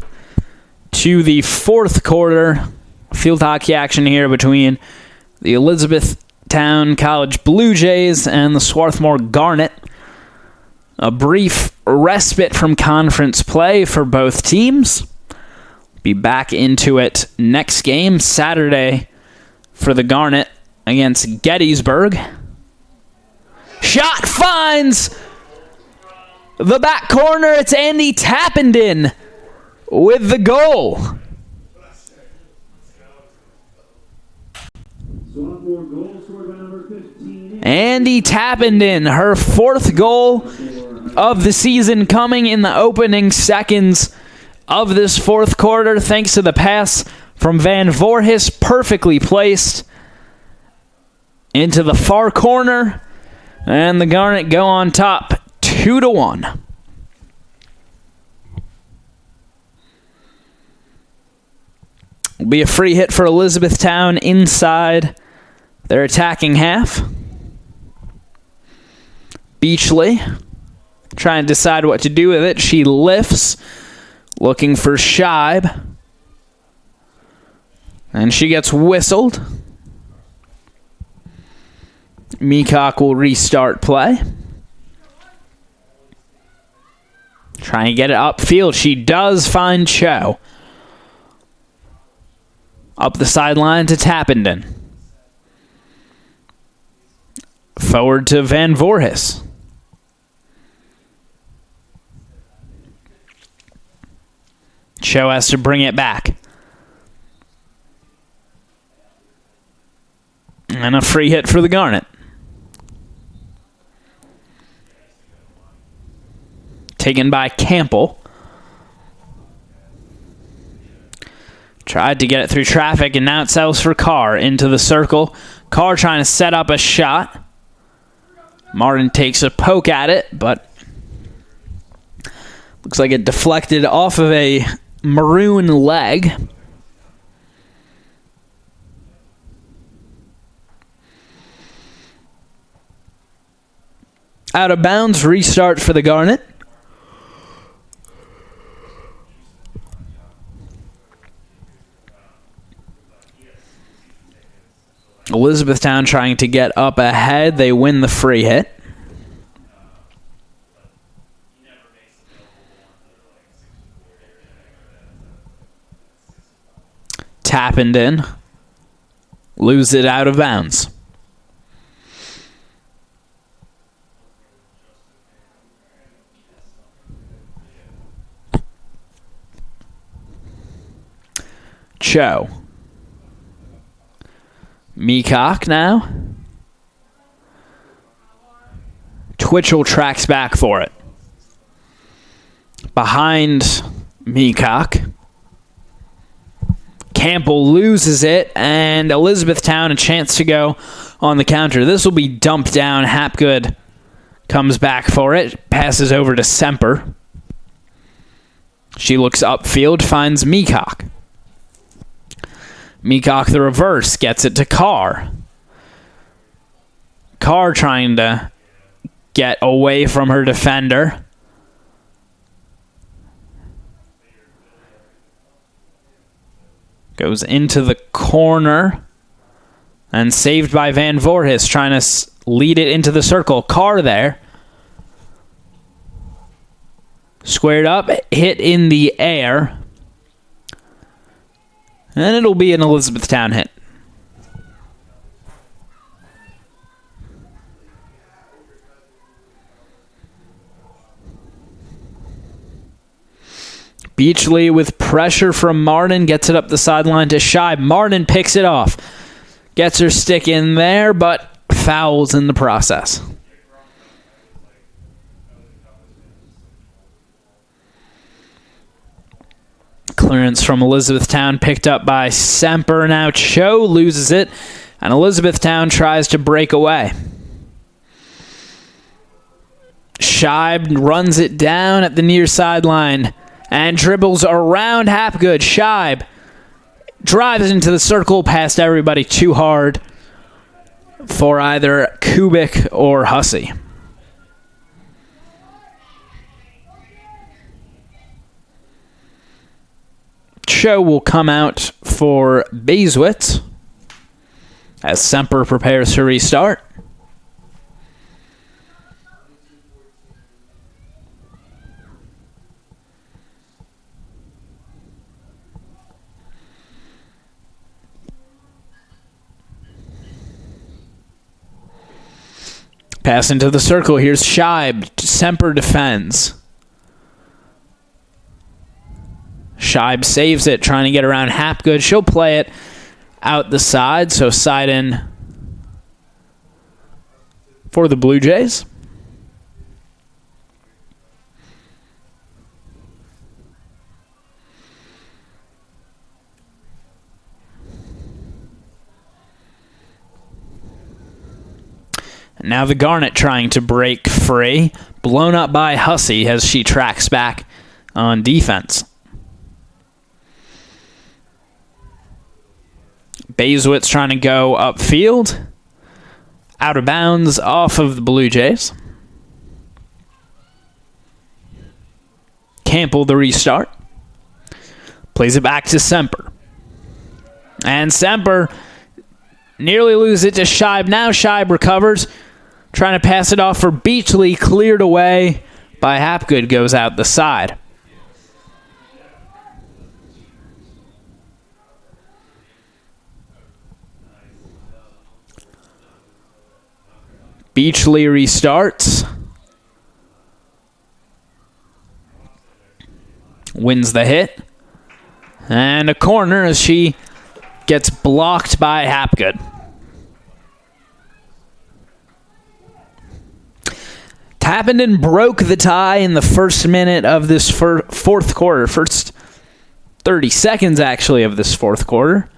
to the fourth quarter. Field hockey action here between the Elizabethtown College Blue Jays and the Swarthmore Garnet. A brief respite from conference play for both teams. Be back into it next game, Saturday, for the Garnet against Gettysburg. Shot finds the back corner. It's Andy Tappenden with the goal. Andy Tappenden, her fourth goal of the season, coming in the opening seconds of this fourth quarter, thanks to the pass from Van Voorhis, perfectly placed into the far corner, and the Garnet go on top 2-1. Will be a free hit for Elizabethtown inside their attacking half. Beachley trying to decide what to do with it. She lifts, looking for Scheib, and she gets whistled. Meacock will restart play. Trying to get it upfield. She does find Cho. Up the sideline to Tappenden. Forward to Van Voorhis. Cho has to bring it back. And a free hit for the Garnet. Taken by Campbell. Tried to get it through traffic, and now it settles for Carr into the circle. Carr trying to set up a shot. Martin takes a poke at it, but looks like it deflected off of a maroon leg. Out of bounds, restart for the Garnet. Elizabethtown trying to get up ahead. They win the free hit. Tappenden. Lose it out of bounds. Cho. Meacock now. Twitchell tracks back for it. Behind Meacock. Campbell loses it, and Elizabethtown a chance to go on the counter. This will be dumped down. Hapgood comes back for it. Passes over to Semper. She looks upfield, finds Meacock. Meacock the reverse, gets it to Carr. Carr trying to get away from her defender. Goes into the corner. And saved by Van Voorhis, trying to lead it into the circle. Carr there. Squared up, hit in the air. And it'll be an Elizabethtown hit. Beachley with pressure from Martin gets it up the sideline to Scheib. Martin picks it off. Gets her stick in there, but fouls in the process. Clearance from Elizabethtown picked up by Semper. Now Cho loses it, and Elizabethtown tries to break away. Scheib runs it down at the near sideline and dribbles around Hapgood. Scheib drives into the circle past everybody too hard for either Kubik or Hussey. Cho will come out for Bayswitz as Semper prepares to restart. Pass into the circle. Here's Scheib. Semper defends. Scheib saves it, trying to get around Hapgood. She'll play it out the side, so side in for the Blue Jays. Now the Garnet trying to break free. Blown up by Hussey as she tracks back on defense. Bayswitz trying to go upfield. Out of bounds off of the Blue Jays. Campbell the restart. Plays it back to Semper. And Semper nearly loses it to Scheib. Now Scheib recovers. Trying to pass it off for Beachley. Cleared away by Hapgood goes out the side. Beachley restarts. Wins the hit. And a corner as she gets blocked by Hapgood. Tappenden broke the tie in the first minute of this fourth quarter. First 30 seconds, actually, of this fourth quarter.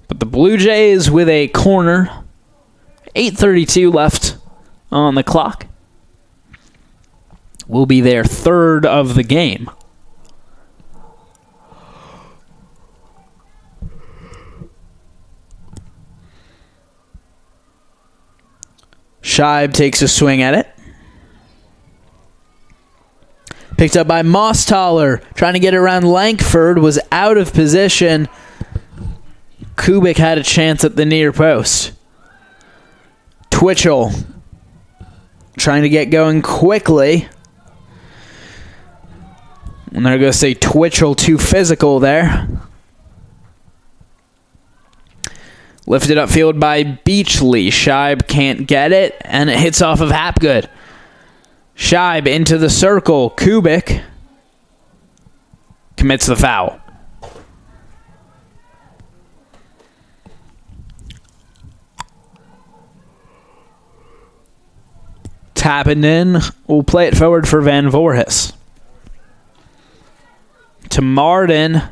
But the Blue Jays with a corner. 8:32 left on the clock. Will be their third of the game. Scheib takes a swing at it. Picked up by Mosstaller. Trying to get it around Lankford. Was out of position. Kubik had a chance at the near post. Twitchell trying to get going quickly. And they're going to say Twitchell too physical there. Lifted upfield by Beachley. Scheib can't get it, and it hits off of Hapgood. Scheib into the circle. Kubik commits the foul. Tappenden will play it forward for Van Voorhis. To Martin.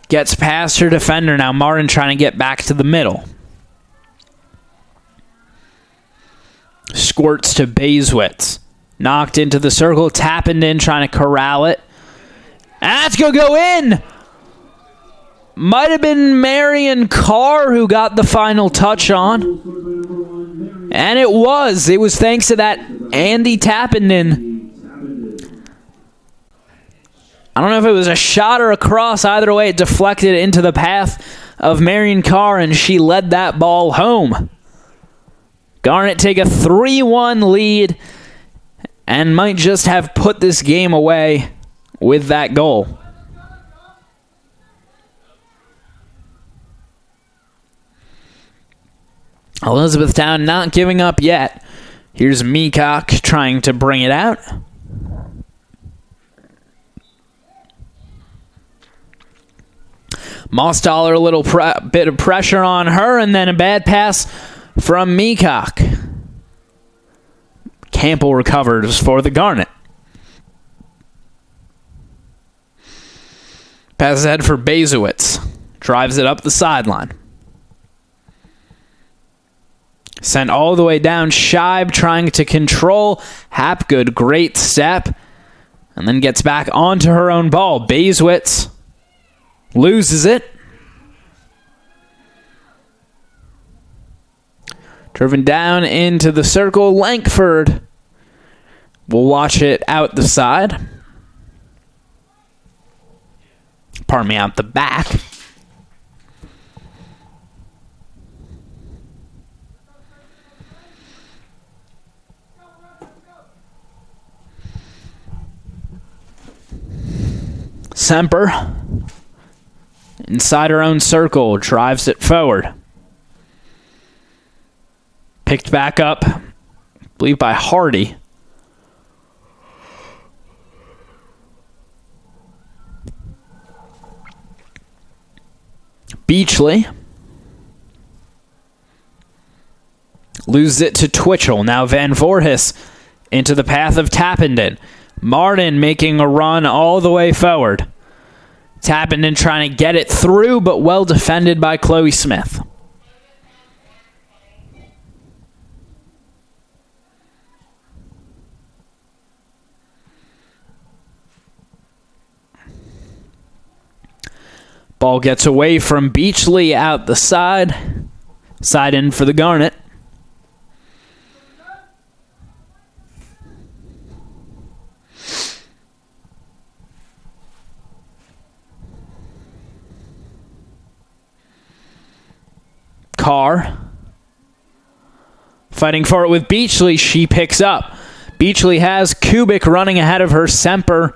Gets past her defender now. Martin trying to get back to the middle. Squirts to Bazewitz. Knocked into the circle. Tappenden trying to corral it. And that's going to go in. Might have been Marion Carr who got the final touch on. And it was. It was thanks to that Andy Tappenden. I don't know if it was a shot or a cross. Either way, it deflected into the path of Marion Carr, and she led that ball home. Garnet take a 3-1 lead and might just have put this game away with that goal. Elizabethtown not giving up yet. Here's Meacock trying to bring it out. Mosstaller, a little bit of pressure on her, and then a bad pass from Meacock. Campbell recovers for the Garnet. Passes ahead for Bazewitz. Drives it up the sideline. Sent all the way down. Scheib trying to control. Hapgood, great step. And then gets back onto her own ball. Bazewitz loses it. Driven down into the circle. Lankford will watch it out the side. Pardon me, out the back. Semper, inside her own circle, drives it forward. Picked back up, I believe by Hardy. Beachley loses it to Twitchell. Now Van Voorhis into the path of Tappenden. Martin making a run all the way forward. Tappenden trying to get it through, but well defended by Chloe Smith. Ball gets away from Beachley out the side. Side in for the Garnet. Carr Fighting for it with Beachley. She picks up. Beachley has Kubik running ahead of her. Semper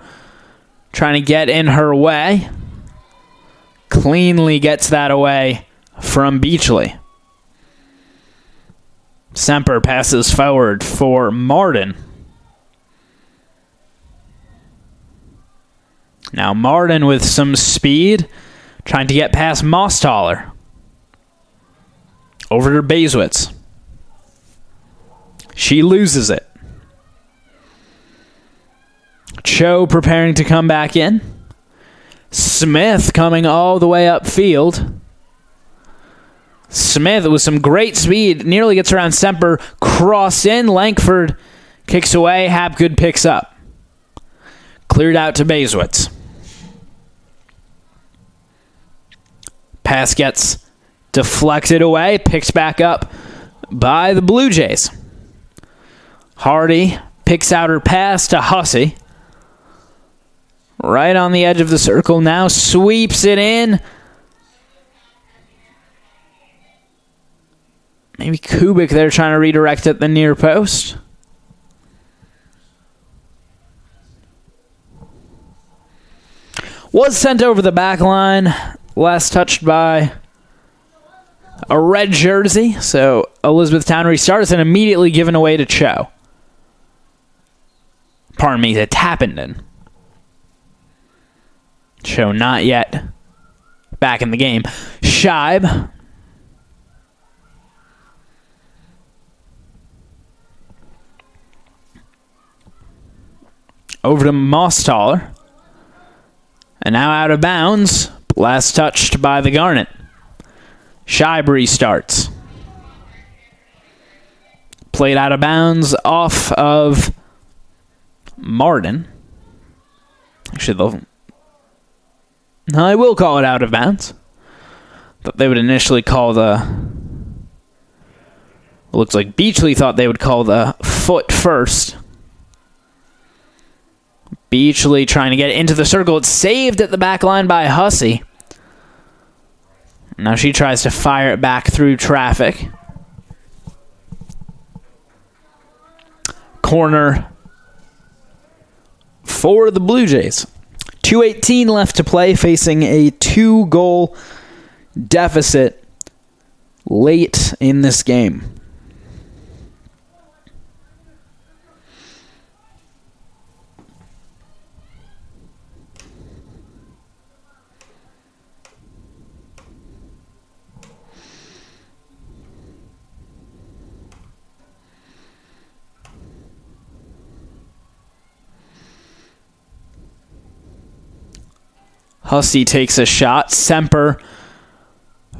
trying to get in her way. Cleanly gets that away from Beachley. Semper passes forward for Martin. Now Martin with some speed, trying to get past Mostaller. Over to Bazewitz. She loses it. Cho preparing to come back in. Smith coming all the way upfield. Smith with some great speed, nearly gets around Semper, cross in, Lankford kicks away, Hapgood picks up. Cleared out to Bazewitz. Pass gets deflected away, picked back up by the Blue Jays. Hardy picks out her pass to Hussey. Right on the edge of the circle now, sweeps it in. Maybe Kubik there trying to redirect at the near post. Was sent over the back line. Last touched by a red jersey. So Elizabethtown restarts and immediately given away to Cho. Pardon me, to Tappenden. Cho not yet back in the game. Scheib. Over to Mostaller. And now out of bounds. Last touched by the Garnet. Scheib restarts. Played out of bounds off of Martin. Actually, I will call it out of bounds. Thought they would initially call the... It looks like Beachley thought they would call the foot first. Beachley trying to get into the circle. It's saved at the back line by Hussey. Now she tries to fire it back through traffic. Corner for the Blue Jays. 2:18 left to play, facing a 2-goal deficit late in this game. Hussey takes a shot. Semper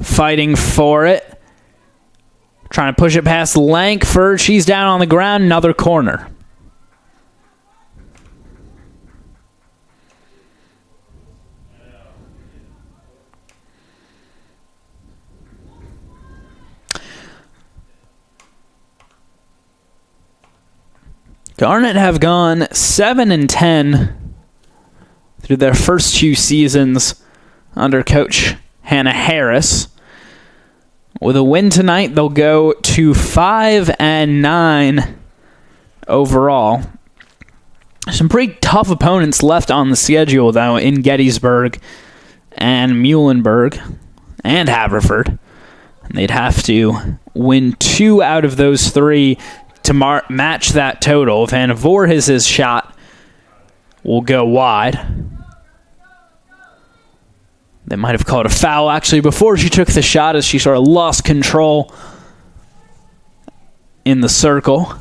fighting for it. Trying to push it past Lankford. She's down on the ground. Another corner. Garnet have gone 7-10 through their first 2 seasons under Coach Hannah Harris. With a win tonight, they'll go to 5-9 overall. Some pretty tough opponents left on the schedule, though, in Gettysburg and Muhlenberg and Haverford. And they'd have to win 2 out of those 3 to match that total. Van Voorhis's shot will go wide. They might have called a foul, actually, before she took the shot as she sort of lost control in the circle.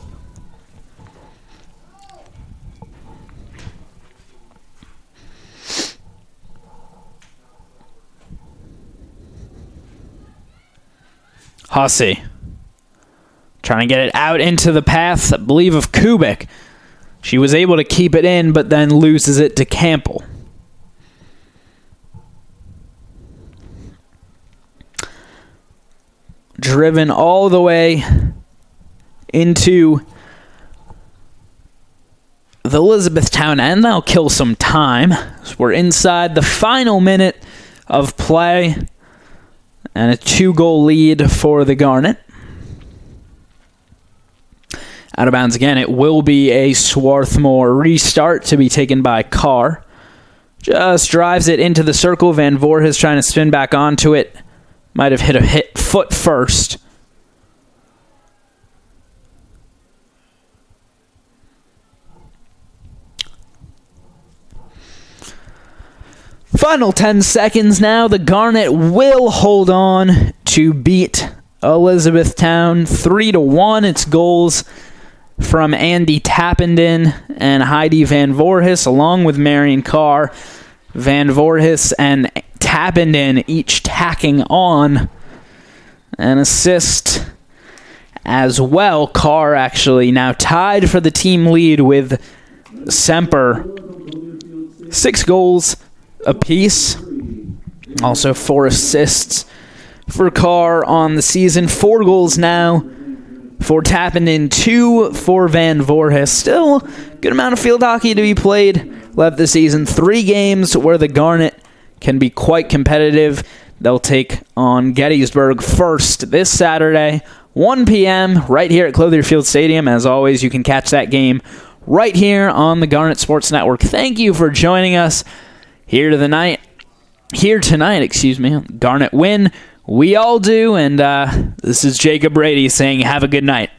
Hussey trying to get it out into the path, I believe, of Kubik. She was able to keep it in, but then loses it to Campbell. Driven all the way into the Elizabethtown end. That'll kill some time. So we're inside the final minute of play and a 2-goal lead for the Garnet. Out of bounds again. It will be a Swarthmore restart to be taken by Carr. Just drives it into the circle. Van Voorhis trying to spin back onto it. Might have hit a foot first. Final 10 seconds now. The Garnet will hold on to beat Elizabethtown 3-1. It's goals from Andy Tappenden and Heidi Van Voorhis, along with Marion Carr. Van Voorhis and Tappenden each tacking on an assist as well. Carr actually now tied for the team lead with Semper. 6 goals apiece. Also 4 assists for Carr on the season. 4 goals now for Tappenden, 2 for Van Voorhis. Still good amount of field hockey to be played left this season. 3 games where the Garnet can be quite competitive. They'll take on Gettysburg first this Saturday, 1 p.m. right here at Clothier Field Stadium. As always, you can catch that game right here on the Garnet Sports Network. Thank you for joining us here tonight. Garnet win. We all do, and this is Jacob Brady saying have a good night.